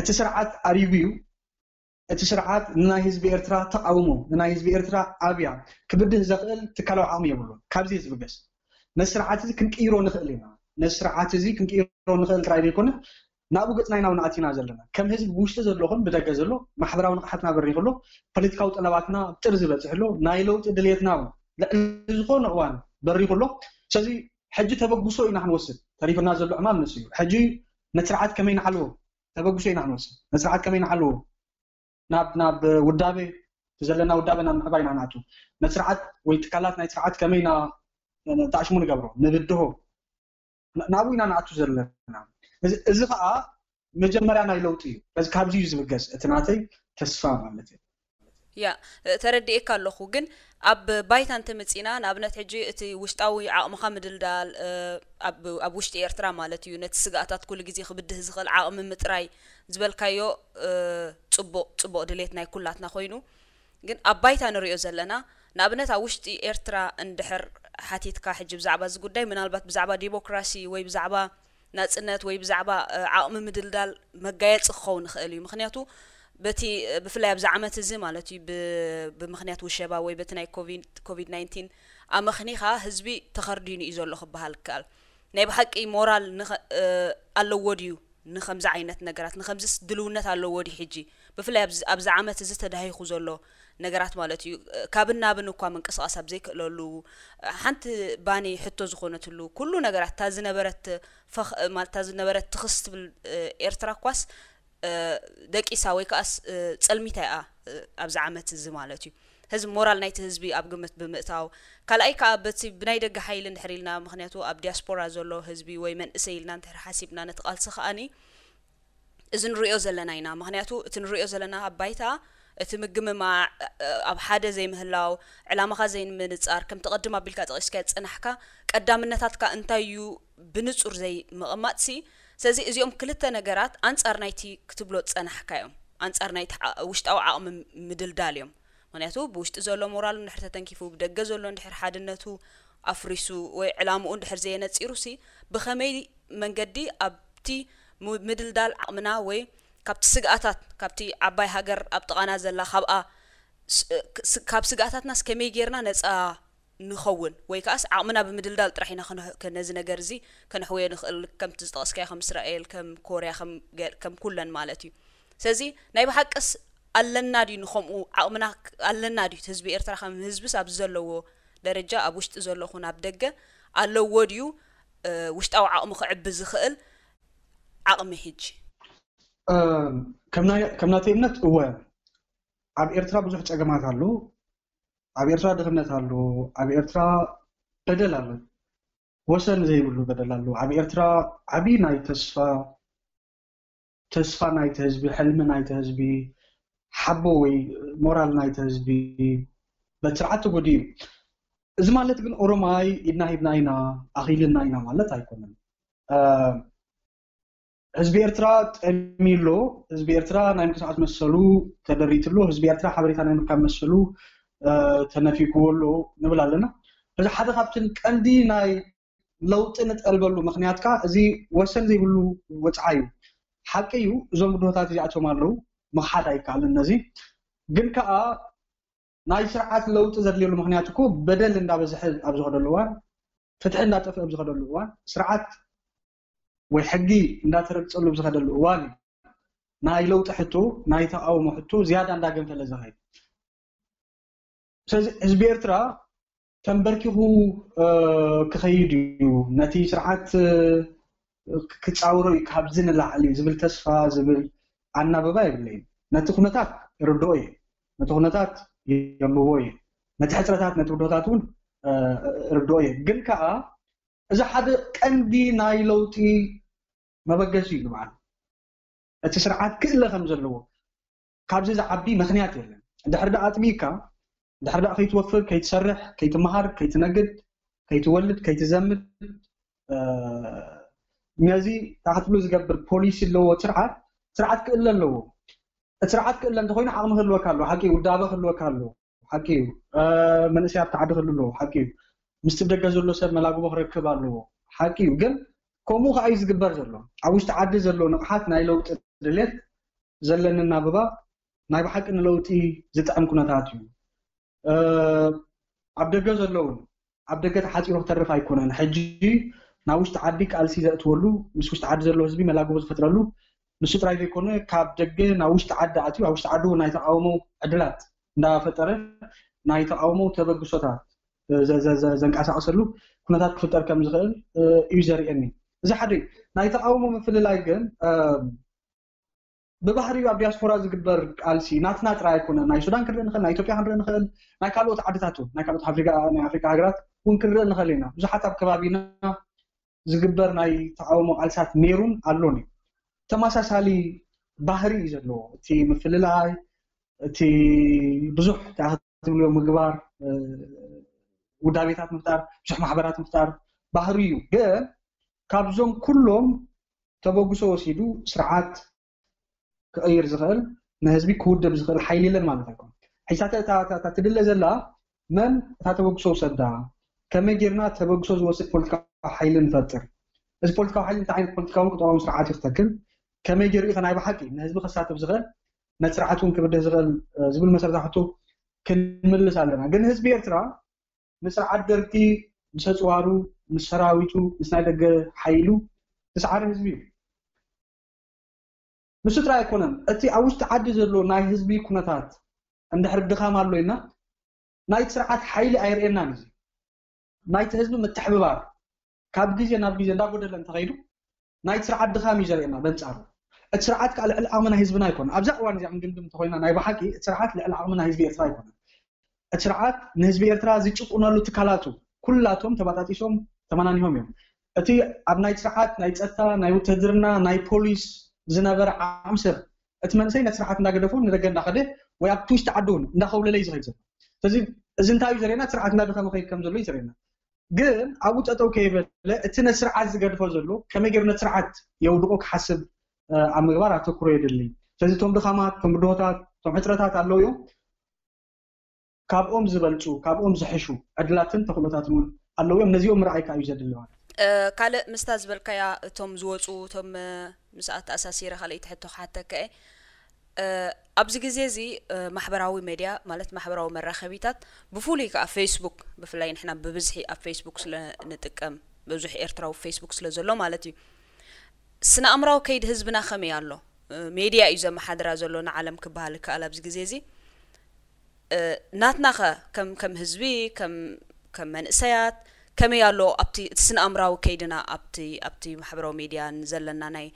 እቲ ስርዓት ኣሪጉ እዩ እቲ ስርዓት ንናይ ህዝቢ ኤርትራ ተቃውሞ ንናይ ህዝቢ ኤርትራ ኣብያ ክብድህ ዘኽእል ትካላዊ ዓቕሚ የብሉን ካብዚ ዝብገስ ነዚ ስርዓት እዚ ክንቅይሮ ንኽእል ኢና ነዚ ስርዓት እዚ ክንቅይሮ ንኽእል ጥራይ ዘይኮነ ናብኡ ገፅና ኢና ንኣቲና ዘለና ከም ህዝቢ ብውሽጢ ዘለኹን ብደገ ዘሎ ማሕበራዊ ንቕሓትና በሪኽ ኣሎ ፖለቲካዊ ጠለባትና ብጥር ዝበፅሕ ኣሎ ናይ ለውጢ ድሌትና ዝኾነ እዋን በሪኽ ኣሎ ስለዚ ሕጂ ተበግሶ ኢና ክንወስድ ተሪፍና ዘሎ ዕማል ንስ እዩ ሕጂ ነቲ ስርዓት ከመይ ንዓልዎ ተበግሶ ኢና ክንወስድ ነቲ ስርዓት ከመይ ንዓልዎ ናብ ውዳቤ ዘለና ውዳቤ ናብ ምዕባይ ኢና ንኣቱ ነቲ ስርዓት ወይ ትካላት ናይ ስርዓት ከመይ ተኣሽሙ ንገብሮ ንብድሆ ናብኡ ኢና ንኣቱ ዘለና እዚ ከዓ መጀመርያ ናይ ለውጢ እዩ ስለዚ ካብዚ እዩ ዝብገስ እቲ ናተይ ተስፋ ማለት እዩ ያ ተረዲእካ ኣለኹ ግን ኣብ ባይታ እንተመፂና ንኣብነት ሕጂ እቲ ውሽጣዊ ዓቕምኻ ምድልዳል ኣብ ውሽጢ ኤርትራ ማለት እዩ ነቲ ስግኣታት ኩሉ ግዜ ክብድህ ዝኽእል ዓቕሚ ምጥራይ ዝበልካዮ ፅቡቕ ድሌት ናይ ኩላትና ኮይኑ ግን ኣብ ባይታ ንሪኦ ዘለና ንኣብነት ኣብ ውሽጢ ኤርትራ እንድሕር ሓቲትካ ሕጂ ብዛዕባ እዚ ጉዳይ ምናልባት ብዛዕባ ዲሞክራሲ ወይ ብዛዕባ ናጽነት ወይ ብዛዕባ ዓቕሚ ምድልዳል መጋየፂ ክኸውን ይኽእል እዩ ምክንያቱ በቲ ብፍላይ ኣብዚ ዓመት እዚ ማለት እዩ ብምክንያት ውሸባ ወይ በቲ ናይ ኮቪድ-19 ኣመኽኒኻ ህዝቢ ተኸርዲኑ እዩ ዘሎ ክበሃል ይከኣል ናይ ብሓቂ ሞራል ኣለዎ ድዩ ንከምዚ ዓይነት ነገራት ንከምዚ ድልውነት ኣለዎ ድዩ ሕጂ ብፍላይ ኣብዚ ዓመት እዚ ተዳሂኹ ዘሎ ነገራት ማለት እዩ ካብን ናብን እኳ ምንቅስቃስ ኣብ ዘይክእለሉ ሓንቲ ባኒ ሕቶ ዝኾነትሉ ኩሉ ነገራት እታ ዝነበረት ማለት እታ ዝነበረት ትኽስ ትብል ኤርትራ ኳስ ደቂሳ ወይ ከኣስ ፀልሚታ እያ ኣብዚ ዓመት እዚ ማለት እዩ ህዝቢ ሞራል ናይቲ ህዝቢ ኣብ ግምት ብምእታው ካልኣይ ከዓ በቲ ብናይ ደገ ሓይሊ እንድሕር ኢልና ምክንያቱ ኣብ ዲያስፖራ ዘሎ ህዝቢ ወይ መንእሰይ ኢልና እንድሕር ሓሲብና ነቲ ቃልሲ ከኣኒ እዚ ንሪኦ ዘለና ኢና ምክንያቱ እቲ ንሪኦ ዘለና ኣብ ባይታ እቲ ምግምማዕ ኣብ ሓደ ዘይምህላው ዕላማኻ ዘይምንፃር ከም ተቐድም ኣቢልካ ጠቒስካ ፀናሕካ ቀዳምነታትካ እንታይ እዩ ብንጹር ዘይምቕማጥሲ ስለዚ እዚኦም ክልተ ነገራት ኣንጻር ናይቲ ክትብሎ ፀናሕካ እዮም ኣንጻር ናይቲ ውሽጣዊ ዓቕሚ ምድልዳል እዮም ምክንያቱ ብውሽጢ ዘሎ ሞራል እንድሕር ተተንኪፉ ብደገ ዘሎ እንድሕር ሓድነቱ ኣፍሪሱ ወይ ዕላምኡ እንድሕር ዘየነፂሩሲ ብኸመይ መንገዲ ኣብቲ ምድልዳል ዓቕምና ወይ ካብቲ ስግኣታት ካብቲ ዓባይ ሃገር ኣብ ጥቓና ዘላ ካብኣ ካብ ስግኣታትና ከመይ ጌርና ነፃ ንኸውን ወይ ከኣስ ዓቕምና ብምድልዳል ጥራሕ ኢና ነዚ ነገር እዚ ከነሕወዮ ንኽእል ከምቲ ዝጠቐስካዮ ከም እስራኤል ከም ኮርያ ከም ኩለን ማለት እዩ ስለዚ ናይ ብሓቅስ ኣለና ድዩ ንከምኡ ዓቕምና ኣለና ድዩ ህዝቢ ኤርትራ ከም ህዝብስ ኣብ ዘለዎ ደረጃ ኣብ ውሽጢ ዘለኹን ኣብ ደገ ኣለዎ ድዩ ውሽጣዊ ዓቕሚ ክዕቢ ዝኽእል ዓቕሚ ሕጂ ከም ናተይ እምነት እወ ኣብ ኤርትራ ብዙሕ ፀገማት ኣሎ ኣብ ኤርትራ ድኽነት ኣሎ ኣብ ኤርትራ በደል ኣሎ ወሰን ዘይብሉ በደል ኣሎ ኣብ ኤርትራ ዓብይ ናይ ተስፋ ናይቲ ህዝቢ ሕልሚ ናይቲ ህዝቢ ሓቦ ወይ ሞራል ናይቲ ህዝቢ በቲ ስርዓት ተጎዲኡ እዚ ማለት ግን ኦሮማይ ኢድና ሂብና ኢና ኣኺልና ኢና ማለት ኣይኮነን ህዝቢ ኤርትራ ጠሚሎ ህዝቢ ኤርትራ ናይ ምንቅስቃስ መሰሉ ተደሪትሎ ህዝቢ ኤርትራ ሓበሬታ ናይ ምርካብ መሰሉ ተነፊኩዎ ኣሎ ንብል ኣለና እዚ ሓደ ካብትን ቀንዲ ናይ ለውጢ ንጠልበሉ ምክንያትካ እዚ ወሰን ዘይብሉ ወፃኢ እዩ ሓቂ እዩ እዞም ውድሆታት እዚኣቶም ኣለው ምክሓድ ኣይከኣልን ነዚ ግን ከዓ ናይ ስርዓት ለውጢ ዘድልየሉ ምክንያት እኮ በደል እንዳበዝሐ ኣብ ዝኸደሉ እዋን ፍትሒ እንዳጠፍአ ኣብ ዝኸደሉ እዋን ስርዓት ወይ ሕጊ እንዳተረግፀሉ ብዝኸደሉ እዋን ናይ ለውጢ ሕቶ ናይ ተቃውሞ ሕቶ ዝያዳ እንዳገንፈለ ዝኸይድ ስለዚ ህዝቢ ኤርትራ ተንበርኪኹ ክኸይድ እዩ ነቲ ስርዓት ክፃውሮ እዩ ካብዚ ንላዕሊ ዝብል ተስፋ ዝብል ኣናበባ የብለይን ነቲ ኩነታት ይርድኦ እየ ነቲ ኩነታት የንብቦ እየ ነቲ ሕፅረታት ነቲ ውድሆታት እውን ይርድኦ እየ ግን ከዓ እዚ ሓደ ቀንዲ ናይ ለውጢ መበገሲ እዩ በዓል እቲ ስርዓት ክእለ ከም ዘለዎ كابز عبي مخنيات يلا دحر دا أتميكا دحر دا كيتوفر كيتسرح كيتمهر كيتنقد كيتولد كيتزمد نازي تحت له زقبر بوليس اللي هو سرعات كإلا اللي هو سرعات كإلا أنت خوينا عقمه اللي وكاله حكي ودابخ اللي وكاله حكي من أشياء تعدخ اللي حكي مستبدأ زلوا سر ملاقو بخرج كبارله حكي وقل كومو عايز جبر زلوا عاوز تعدي زلوا نقحات نايلو تدلت زلنا الناببا نايب حق إن لو تي زت أم كنا تعطيه عبد زلوا عبد حتى يروح تعرف هيكون حجي ناوش تعدي كالسي زت ولو مش وش تعدي زلوا زبي ملاقو بس فترة له مش تراي يكون كابدج ناوش تعدي عتيو عاوز تعدو نايت عومو عدلات نا فترة نايت عومو تبقى صوتات زنقاسا عسلو كنتات كفتر كم زغل يوزر اني اذا حد نايت عومو مثل لايغن ببحري ابياسفورا زغبر قالسي ناتنا ترا يكون ناي سودان كرن نخل ناي اثيوبيا كرن نخل ناي كالوت عدتاتو ناي كالوت افريكا هاغرات كون كرن نخلينا بزحات اب كبابينا زغبر ناي تعومو قالسات نيرون الوني تماساسالي بحري زلو تي مثل لاي تي بزح تاعتلو مغبار ودابيتات مختار بزح محبرات مختار بحريو ግን ካብዞም ኩሎም ተበጉሶ ወሲዱ ስርዓት كأير زغل نهزبي كود بزغل حيلي لن ما نفكر حيث تدل زلا من تتوقسو سدا كما جرنا توقسو وسط بوليتيكا حيل نفتر إذا بوليتيكا حيل تعين بوليتيكا وقطعوا سرعات يفتكر كما جري خنا بحكي نهزبي خاصة بزغل نسرعتهم كبده زغل زبل مسار تحته كنمل سالنا جن هزبي ترى مسرعات درتي مسوارو مسراويتو مسنايدق حيلو تسعر هزبي مش ترى يكونن أتي عاوز تعدي زلوا ناي هزبي كونتات عند حرب دخام الله لنا ناي سرعات حيل أيرنا نزي ناي تهزم متحببار كاب جيزي ناب جيزي دا قدر لن تغيرو ناي سرعات دخام يجرينا بنتعرف السرعات كعلى الأمانة هزبنا يكون أبزع وان زي عم قندم تخوينا ناي بحكي السرعات للأمانة هزبي إرترا يكون السرعات نهزبي إرترا زي تشوفونا له تكالاتو كلاتهم تبعتاتيشهم ثمانينهم يوم أتي أب ناي سرعات ناي تأتا ناي وتهدرنا ناي بوليس زنابر عمسر اتمنسي نسرحات ناقدفون نرجع ناخده ويابتوش تعدون ناخول لي زغيزه تزي زنتاوي زرينا سرعات نادخه مخي كم زلو يزرينا ግን አቡት አጠው ከይበለ እትነ ስርዓት ዝገድፎ ዘሎ ከመገርነ ስርዓት የውድቆክ ሐሰብ አመግባር አተኩሮ ይደልኝ ስለዚህ ቶም ድኻማት ቶም ድሆታት ቶም ሕጥረታት አለው ዮ ካብኦም ዝበልጹ ካብኦም ዝሕሹ ዕድላትን ተኽሎታትን አለው ዮ እነዚኦም ምርአይካ እዩ ዘድልዋል ካልእ ምስታዝ በልካያ እቶም ዝወጹ እቶም مساعات أساسية خلي تحطه حتى كأ أبز جزء محبراوي ميديا مالت محبراوي مرة خبيتات بفولي كفيسبوك بفلاين إحنا ببزحي فيسبوك سلا نتكم ببزحي إرتراو فيسبوك سلا زلوا مالتي سنا أمراو كيد هزبنا خمي الله ميديا إذا محدرا زلوا عالم كبهالك على أبز جزء ناتناخا كم هزبي كم منسيات كم يالو أبتي سن أمراو كيدنا أبتي محبرو ميديا نزلنا ناي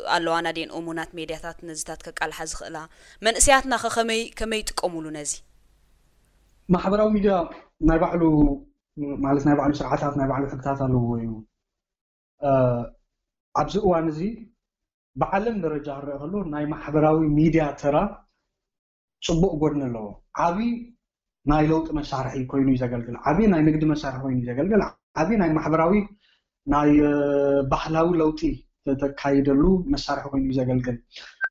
قالوا أنا دين أمونات ميديا تات نزتات كقال حزق لا من سياتنا كمي تقوموا نزي محبرو ميديا نايبعلو مالس نايبعلو سرعات نايبعلو حكتات له أبزقوا نزي بعلم درجة الرجل ناي محبرو ميديا ترى صبوا قرن له عبي ناي لوط مسارحي كوينو يزغلغل عبي ناي نقد مسارحي كوينو يزغلغل عبي ناي محبراوي ناي بحلاوي لوطي تتكايدلو مسارحي كوينو يزغلغل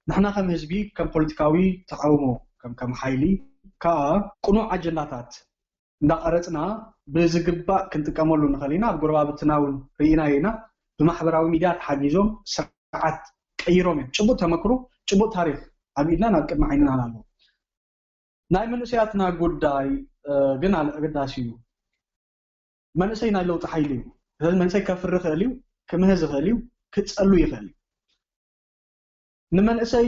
نحنا كم حزبي كم بوليتيكاوي تقاومو كم حيلي كا قنوع اجنداتات እንዳቀረጽና በዝግባ ክንጥቀመሉ ንኸሊና በጎረባብትናውን ሪኢናይና በማህበራዊ ሚዲያ ተሐጊዞም ስርዓት ቀይሮም ጭቡጥ ተመክሮ ጭቡጥ ታሪክ አቢድና ናቅም አይነና አላለው ናይ መንሰያትና ጉዳይ ግን አልቀዳሲዩ መንሰይ ናይ ለውጥ ኃይል እዩ ስለዚህ መንሰይ ከፍር ኸሊው ከመህዝ ኸሊው ክጸሉ ይኸሊ ንመንሰይ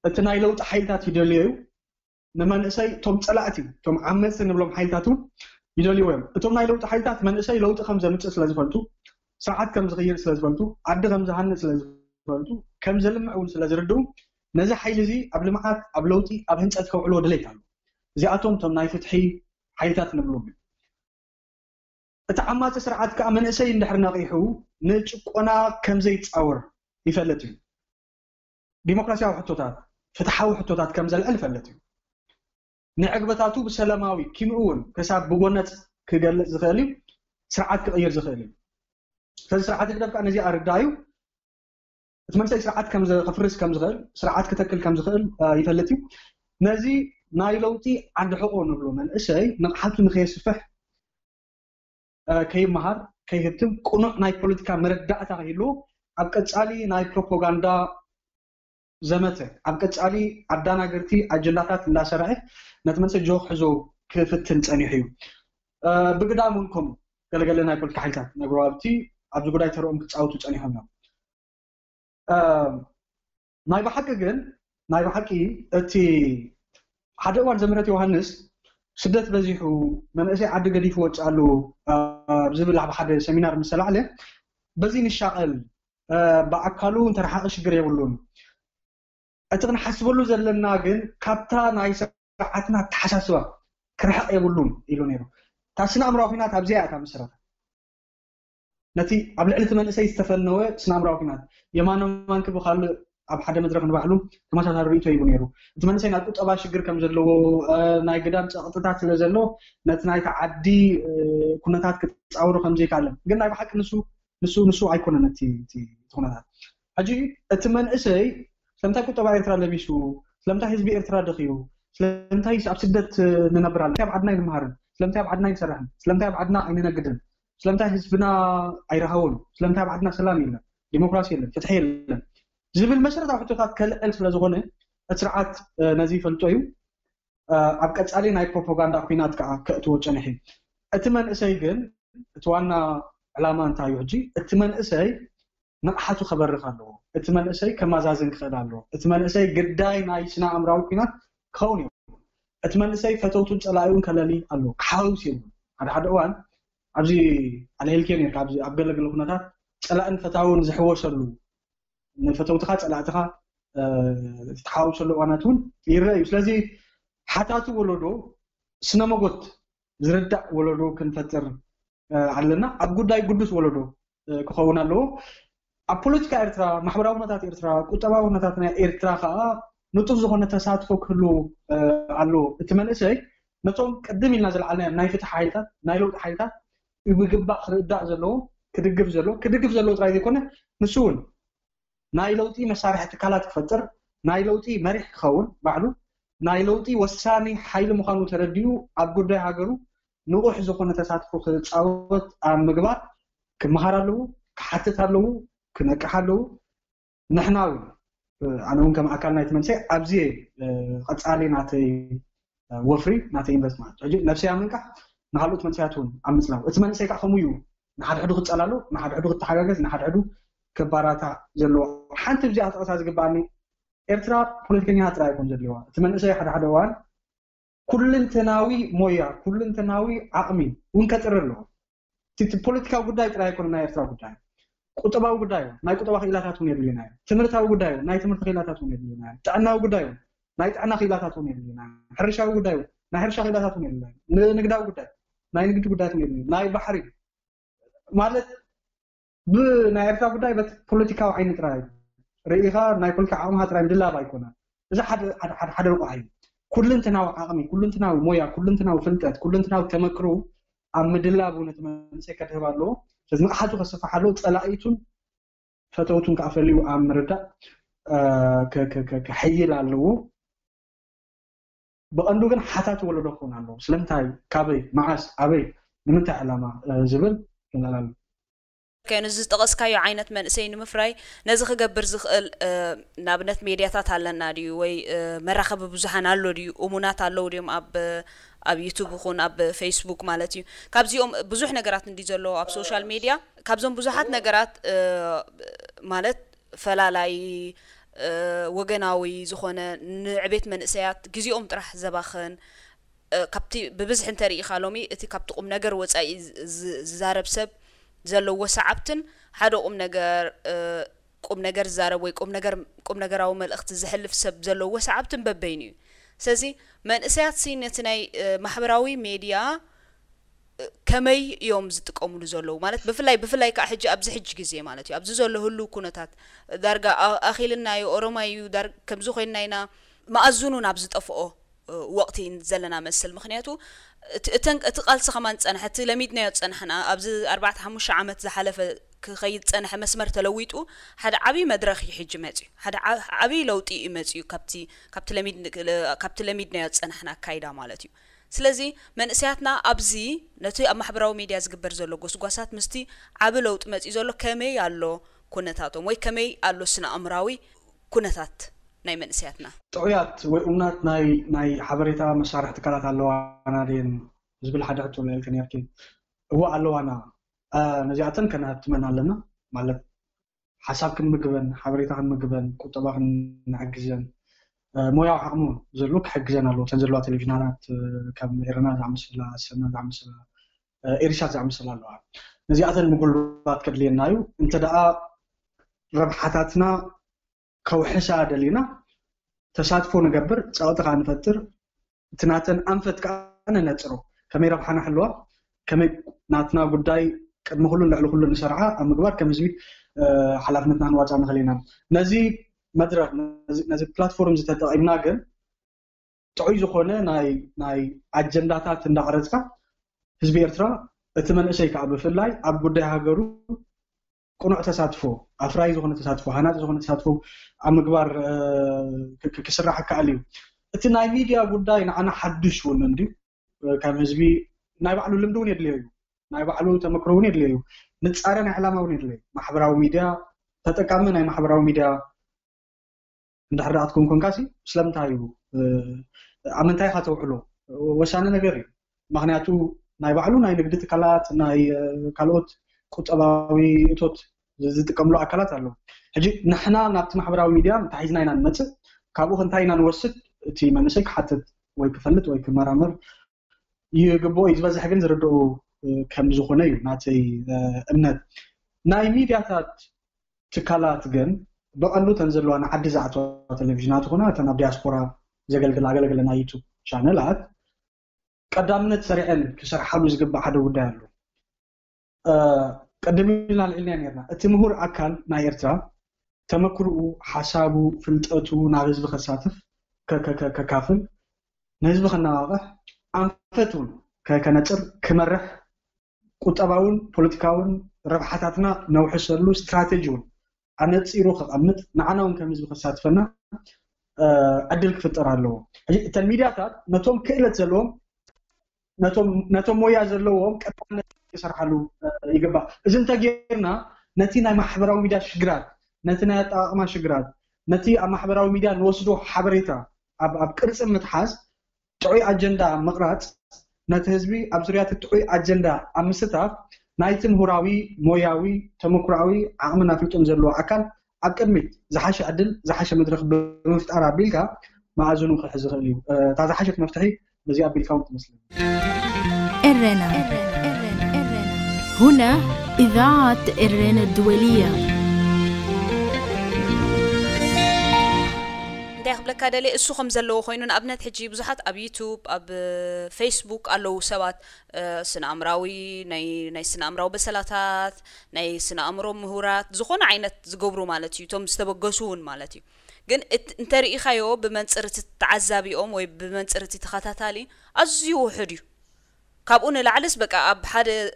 እቲ ናይ ለውጥ ኃይልታት ይደልዩ ንመንሰይ ቶም ጸላእቲ ቶም ዓመጽ ንብሎም ኃይልታቱ ይደልዩ እዮም እቶም ናይ ለውጥ ኃይልታት መንሰይ ለውጥ ከም ዘምጽእ ስለዝፈልጡ ስርዓት ከም ዝغير ስለዝፈልጡ ዓዲ ከም ዝሃንጽ ስለዝፈልጡ ከም ዘልምዕ እውን ስለዝርድኡ ነዚ ኃይል እዚ ኣብ ልምዓት ኣብ ለውጢ ኣብ ህንጸት ከውዕሎ ድሌት ኣሎ እዚኣቶም ቶም ናይ ፍትሒ ኃይልታት ንብሎም እቲ ዓማጽ ስርዓት ከዓ መንሰይ እንድሕር ነቂሑ ንጭቆና ከም ዘይጻወር ይፈልጥ እዩ ዲሞክራሲያዊ ሕቶታት فتحاول حتوتات كم زل ألف التي نعقبتاتو بسلاماوي كيمون كساب بقونة كجل زخالي سرعات كغير زخالي فسرعات كده كأنا زي أردايو ثمان سرعات كم خفرس كم زخال سرعات كتكل كم زخال يفلتي نزي نايلوتي عند حقوق نقولون الأشياء نقحته نخيس فح كي مهار كي هتم كونه ناي بوليتيكا مردة تغيلو أبكت علي ناي بروباغندا زمته أبكت علي عدانا قرتي أجندات لا شرعه نتمنى جوخ حزو كيف تنتني حيو بقدامكم قال ناي بوليتيكا حيلتات نقولابتي أبدو قداي تروم كتساوتو تني همنا ناي بحكي ناي بحكي أتي حدا وان زمرت يوحنس سدت بزيحو منأسي عد قديف واتسألو بزبل على حدا سمينار مسألة عليه بزين الشاقل بأكلو انت رح أشقر يقولون أتغن حسبولو زلنا قن كابتا ناي سرعتنا تحساسوا كرح يقولون إلونيرو تاسنا أمراوكينات هبزيعة مسرات نتي قبل علت منأسي استفلنوه سنا أمراوكينات يمانو مانك بخال أب حدا مدرك نبعلو كما شاء رأيته يبونيرو أتمنى سين أقول أبا شجر كم زلوا ناي قدام سقطات لزلوا نتناي تعدي كنا تات كتأورو خمسة كلام قلنا بحق نسو أيقونة نتي تونها أجي أتمنى إسي لم تكن تبع إرترا لبيشو لم تحس بإرترا دخيو لم تحس أبسدت ننبرال تاب عدنا المهارن لم تاب عدنا يسرحن لم تاب عدنا عيننا قدم لم تحس بنا أيرهون لم تاب عدنا سلام يلا ديمقراطية يلا فتحية يلا زبل مسرت حتوتات كل سلازغونه اسرعات نزيف الطيو ابقص علي ناي بروباغندا كوينات كاتو چنحي اتمن اسي جن اتوانا علامه انتايو حجي اتمن اسي نقحتو خبر خالو اتمن اسي كمازازن خدالو اتمن اسي قداي ناي سنا امراو كوينات كوني اتمن اسي فتوتو صلايون كلالي الو حاوسي هذا وان ابزي على الكينيا كابزي ابغلغلو كناتات صلاان فتاون زحوشلو نفتوتها صلاتها تحاول لواناتون يرأي ስለዚህ حتاتو ولودو سنمغوت زردا ولودو كنفتر علنا اب ጉዳይ ቅዱስ ወለዶ ከሆናሎ ፖለቲካ ኤርትራ ማህበራዊ ሁኔታት ኤርትራ ቁጠባዊ ሁኔታትና ኤርትራ ካ ንጡፍ ዝኾነ ተሳትፎ ክህሉ አሎ እትመንሰይ ነቶም ቅድም ኢልና ዘለዓልና ናይ ፍትሕ ሓይልታት ናይ ለውጢ ሓይልታት ይግባእ ክርዳእ ዘለዎ ክድግፍ ዘለዎ ጥራይ ዘይኮነ ንሱን ናይ ለውጢ መሳርሒ ተካላት ክፈጥር ናይ ለውጢ መሪሕ ክኸውን ባዕሉ ናይ ለውጢ ወሳኒ ሓይሊ ምዃኑ ተረዲኡ ኣብ ጉዳይ ሃገሩ ንቑሕ ዝኾነ ተሳትፎ ክፃወት ኣብ ምግባር ክመሃር ኣለዎ ክሓትት ኣለዎ ክነቅሕ ኣለዎ ንሕና ኣነ እውን ከም ኣካል ናይቲ መንሰይ ኣብዚ ቀፃሊ ናተይ ወፍሪ ናተይ ኢንቨስትመንት ሕጂ ነፍሲ ኣምንካ ንካልኦት መንሰያት እውን ኣብ ምፅላው እቲ መንሰይ ከዓ ከምኡ እዩ ንሓድሕዱ ክፀላሎ ንሓድሕዱ ክተሓጋገዝ ንሓድሕዱ كباراتا زلوا حنت بزي أتقصى زقباني إرترا بوليتيكينيها ترى يكون زلوا أتمنى شيء حدا وان كل تناوي مويا كل تناوي عقمي ونكتر له تيت بوليتيكا قداي ترى يكون ناي إرترا قداي كتباو قداي ناي كتبا خيلاتاتون يدلينا تمرتاو قداي ناي تمرت خيلاتاتون يدلينا تعناو قداي ناي تعنا خيلاتاتون يدلينا حرشاو قداي ناي حرشا خيلاتاتون يدلينا نقداو قداي ناي نقد قداي يدلينا ناي بحري مالت بنا إرترا قداي بس بوليتيكا وعين تراي رئيها ناي بوليتيكا عامها تراي مدلا بايكونا إذا حد رقعي كل تناو عقمي كل تناو مويا كل تناو فلتات كل تناو تمكرو عم مدلا بونا تمنسي كتبالو لازم أحدو خصفة حلو تلاقيتون فتوتون كعفليو عم ردا كحيل علو بقندو كان حتات ولا دخون علو سلمتاي كابي معاس أبي نمتع علامة زبل لا كان زتقسكايو عينت من سين مفراي نزخ جبر زخل نابنت ميدياتات على ديو وي مرخب بزحان على ديو أمونات على ديوم أب يوتيوب خون أب فيسبوك مالتي كابزيوم بزح نجارات نديزلو أب سوشيال ميديا كابزوم بزحات نجارات مالت فلالاي وجناوي زخونة نعبت من سيات جزيوم ترح زباخن كابتي ببزح تاريخ علومي اتي كابتو نجار وصاي زارب سب زلوا وسعبتن حدا قم نجار زارب وي قم نجار أو ملأخت زحلف سب زلوا وسعبتن ببيني سازي من اسيات سينتناي محبراوي ميديا كمي يوم زتقوملو زلو مالت بفلاي كا حج ابز حج غزي مالتي ابز زلو هلو كونتات دارغا اخيلنا يو اورومايو دار كمزو خيناينا ما ازونو نابز طفقو وقتي زلنا مسل مخنياتو تقالص كمان صنحت لميدنا يصنحنا ابز 4-5 عامت زحلف كخيد صنح مسمر تلويطو حدا عبي مدرخ يحج ماتي حدا عبي لوطي يماتيو كابت لميدنا يصنحنا كايدا مالتي سلازي من اسياتنا ابزي نتي ام محبراو ميديا زغبر زلو غوسغوسات مستي عبي لوط ماتي زلو كمي يالو كونتاتو موي كمي يالو سنا امراوي كونتات ناي من اسياتنا طويات وامنات ناي حبريتا مسارح تكالات الله انا دين زبل حدا تقول لك يمكن هو الله انا نزياتن كنا اتمنى لنا ማለት حساب كنمغبن حبريتا كنمغبن قطبا كنعجزن مويا عقمو زلوك حجزنا له تنزلوا تلفزيونات كم إيرنا زعمسلا سنة زعمسلا إيرشات زعمسلا له نزيات المقولات كدلينا يو انت دقا ربحاتنا كوحشة دلينا تشاتفو نقبر تساوتك عن فتر تناتن أنفت كأنا نترو كمي ربحانا حلوة كمي ناتنا قداي كمهولو لعلو كلو نشرعا أما قبار كمزوي حلافنتنا نواجه مخلينا نزي مدرك نزي بلاتفورم زي تطعيمنا ግን ጥዑይ ዝኾነ ናይ አጀንዳታት እንዳቀረጽካ ህዝቢ ኤርትራ እቲ መንእሰይ ከዓ ብፍላይ ኣብ ጉዳይ ሃገሩ ቁኑዕ ተሳትፎ ኣፍራይ ዝኾነ ተሳትፎ ሃናጽ ዝኾነ ተሳትፎ ኣብ ምግባር ክስራሕ ከኣል እዩ እቲ ናይ ሚድያ ጉዳይ ንዓና ሓድሽ እውን እንዲ ከም ህዝቢ ናይ ባዕሉ ልምዲ እውን የድልዮ እዩ ናይ ባዕሉ ተመክሮ እውን የድልዮ እዩ ንጻረ ናይ ዕላማ እውን የድልዮ ማሕበራዊ ሚድያ ተጠቃሚ ናይ ማሕበራዊ ሚድያ እንዳሕራአትኩም ኮንካሲ ስለምንታይ ኣመንታይ ካተውዕሎ ወሳነ ነገር እዩ ምክንያቱ ናይ ባዕሉ ናይ ንግዲ ትካላት ናይ ካልኦት ቁጠባዊ እቶት ዝጥቀምሉ ኣካላት ኣለዉ ሕጂ ንሕና ናብቲ ማሕበራዊ ሚድያ ታሒዝና ኢና ንመጽእ ካብኡ እንታይ ኢና ንወስድ እቲ መንእሰይ ክሓትት ወይ ክፈልጥ ወይ ክመራመር ይግብኦ እዩ ዝበዝሕ ግን ዝርድኡ ከም ዝኾነ እዩ ናተይ እምነት ናይ ሚድያታት ትካላት ግን በቀሉ ተንዘለዋ ዓዲ ዛዕቶ ቴሌቪዥናት ሆና ተና ዲያስፖራ ዘገልግል አገልግለና ዩቲዩብ ቻነላት ቀዳምነት ሰሪዐን ክሰርሓሉ ዝግባእ ሓደ ጉዳይ ኣሎ ቀደምና ልዕልና ነርና እቲ ምሁር አካል ናይ ኤርትራ ተመክርኡ ሓሳቡ ፍልጠቱ ናብ ህዝቢ ከሳትፍ ከካፍል ንህዝቢ ከናዋቅሕ አንፈቱን ከነጽር ክመርሕ ቁጠባውን ፖለቲካውን ረብሓታትና ነውሕሰሉ ስትራቴጂውን أنتصيرو خقمت نعناون كم يزبخ ساتفنا عدل كفتر علىه التلميذات نتوم كيلت زلوم نتوم مويا زلوم كأنه يسرحلو يجبا إذا أنت جينا نتينا محبراو ميدا شجرات نتينا ما شجرات نتي محبراو ميدا نوصلو حبريتا أب كرس متحاز تعي أجندة مقرات نتهزبي أبزريات تعي أجندة أمستها نايتن هراوي موياوي تمكراوي عامنا فيتون زلو أكل أكمل زحش عدل زحش مدرخ بمفتاح بيلكا ما أظن خحزر اليوم تازح حاجة مفتاحي بزي بالكاونت مسلم إرنا هنا إذاعة إرنا الدولية قبل كده لي السوق مزلو خوينون أبنات حجي بزحت أب يوتيوب أب فيسبوك ألو سوات سنا أمراوي ناي سنا أمراو بسلاتات ناي سنا أمرو مهورات زخون عينت زقبرو مالتي توم استبقسون مالتي جن انت رئيخيو بمنصرة تعذابي أم وي بمنصرة تخاتاتالي أزيو حديو كابون العلس بقى أب حد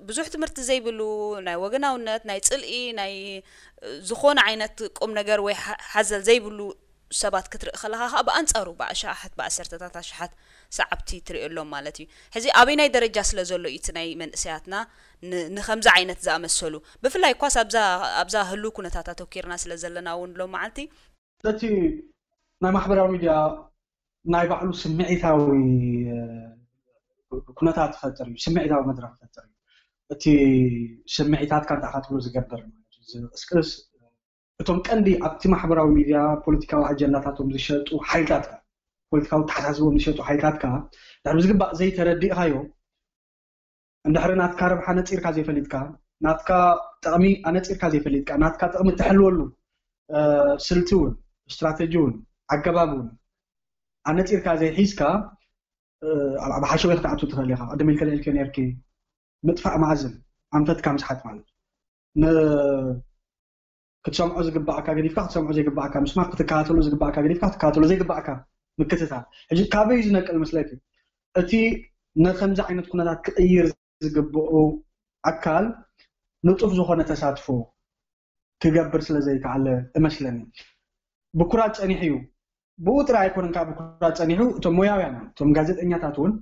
بزوح تمرت زي بلو ناي وجنا ونت ناي تسلقي ناي زخون عينت قم نجار وي حزل زي بلو سبات كتر خلاها أبا أنصارو بأشاحت بأسرتات أشاحت سعبتي تري لهم مالتي هذي أبينا درجة سلزلو يتناي من سياتنا نخمز عينت زا مسلو بفلاي كواس أبزا هلو كنا تاتا توكيرنا سلزلنا ونلو معلتي دتي ناي محبراو ميديا ناي بعلو سمعيتاوي كنا تاتا فتري سمعيتاوي مدرك فتري دتي سمعيتات كانت أخاتلو زقبر اسكرس እቶም ቀንዲ ኣብቲ ማሕበራዊ ሚድያ ፖለቲካዊ አጀንዳታቶም ዝሸጡ ሓይልታትካ ፖለቲካዊ ተሓሳስቦም ዝሸጡ ሓይልታትካ ዳር ዝግባእ ዘይተረዲእካዮ እንድሕር ናትካ ረብሓ ነፂርካ ዘይፈሊጥካ ናትካ ጥቕሚ ኣነፂርካ ዘይፈሊጥካ ናትካ ጥቕሚ ትሕልወሉ ስልቲ እውን ስትራቴጂ እውን ኣገባብ እውን ኣነፂርካ ዘይሒዝካ على حشوة تعطوا تخليها قدم الكلام يركي مدفع معزل عم تتكلم صحت مال كتسمع زي قبعك قريب كتسمع زي قبعك مش ما كتكاتلو زي قبعك قريب كتكاتلو زي قبعك مكتتها اجي كابيج نقل مسلكي اتي نخمز عينت كنا تغير زقبو اكل نطف زخونه تساتفو كغبر سلازي كعله امسلني بكرات صنيحيو بوترا يكون كاب بكرات صنيحو تو موياويان تو ጋዜጠኛታቱን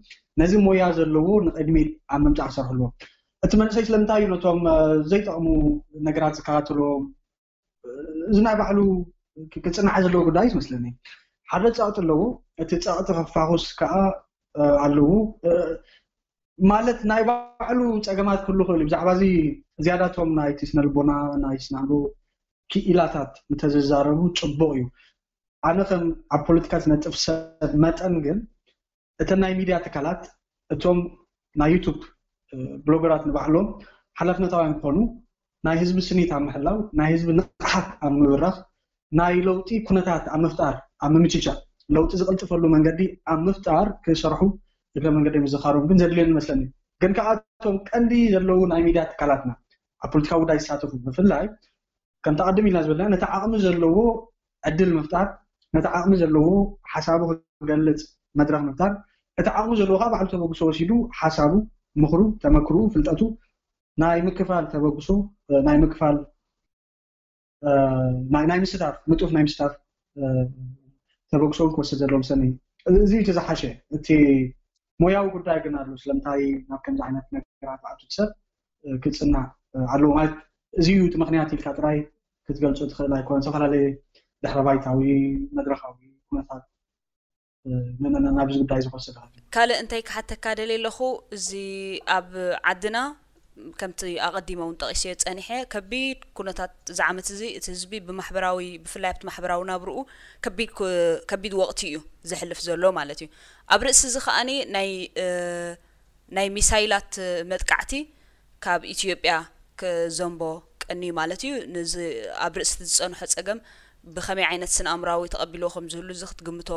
ነዚ ሞያ ዘለዎ ንቅድሚ ኣብ ምምጫዕ ሰርሕሎ እቲ መንሰይ ስለምንታይ እዩ ነቶም ዘይጠቕሙ ነገራት ዝከታተሎ ዝናይ ባዕሉ ክጽናዕ ዘለዎ ጉዳይ ይመስለኒ ሓደ ጻቕጥ ኣለዎ እቲ ጻቕጥ ከፋኹስ ከዓ ኣለዎ ማለት ናይ ባዕሉ ጸገማት ኩሉ ክእል ብዛዕባ እዚ ዝያዳቶም ናይቲ ስነልቦና ናይ ስናሎ ክኢላታት እንተዘዛረቡ ጽቡቕ እዩ ኣነ ከም ኣብ ፖለቲካ ዝነጥፍ ሰብ መጠን ግን እቲ ናይ ሚድያ ትካላት እቶም ናይ ዩቱብ ብሎገራት ንባዕሎም ሓላፍነታውያን ኮኑ ናይ ህዝቢ ስኒት ኣብ ምሕላው ናይ ህዝቢ ንቕሓት ኣብ ምብራኽ ናይ ለውጢ ኩነታት ኣብ ምፍጣር ኣብ ምምችቻ ለውጢ ዝቕልጥፈሉ መንገዲ ኣብ ምፍጣር ክሰርሑ እግረ መንገዲ ምዝኻሮም ግን ዘድልየን ይመስለኒ ግን ከኣቶም ቀንዲ ዘለዉ ናይ ሚድያ ትካላትና ኣብ ፖለቲካዊ ጉዳይ ዝሳተፉ ብፍላይ ከም ተቐድም ኢልና ዝበለና ነቲ ዓቕሚ ዘለዎ ዕድል ምፍጣር ነቲ ዓቕሚ ዘለዎ ሓሳቡ ክገልጽ መድረኽ ምፍጣር እቲ ዓቕሚ ዘለዎ ከዓ ባዕሉ ተበግሶ ወሲዱ ሓሳቡ ምኽሩ ተመክሩ ፍልጠቱ ናይ ምክፋል ተበግሶ ናይ ምክፋል ናይ ምስታፍ ንጡፍ ናይ ምስታፍ ተበግሶ ክወስድ ዘለዎ ምሰኒ እዚ ተዛሓሸ እቲ ሞያዊ ጉዳይ ግን ኣሎ ስለምንታይ ናብ ከምዚ ዓይነት ነገራት ኣቱ ሰብ ክጽናዕ ኣለዎ ማለት እዚ እዩ እቲ ምኽንያት ኢልካ ጥራይ ክትገልጾ ትኽእል ኣይኮነን ዝተፈላለየ ድሕረ ባይታዊ መድረኻዊ ኩነታት ናብዚ ጉዳይ ዝወስድ ካልእ እንታይ ክሓተካ ደልየ ኣለኹ እዚ ኣብ ዓድና ከምቲ ኣቐዲመ እውን ጠቒሰዮ ፀኒሐ ከቢድ ኩነታት ዝዓመት እዚ እቲ ህዝቢ ብማሕበራዊ ብፍላይ ኣብቲ ማሕበራዊ ናብርኡ ከቢድ ወቕቲ እዩ ዘሕልፍ ዘሎ ማለት እዩ ኣብ ርእሲ እዚ ከዓኒ ናይ ሚሳይላት መጥቃዕቲ ካብ ኢትዮጵያ ክዘንቦ ቀኒ ማለት እዩ ነዚ ኣብ ርእሲ ዝፀንሖ ፀገም ብኸመይ ዓይነት ስነ ኣእምራዊ ተቐቢሎ ከም ዝህሉ እዚ ክትግምቶ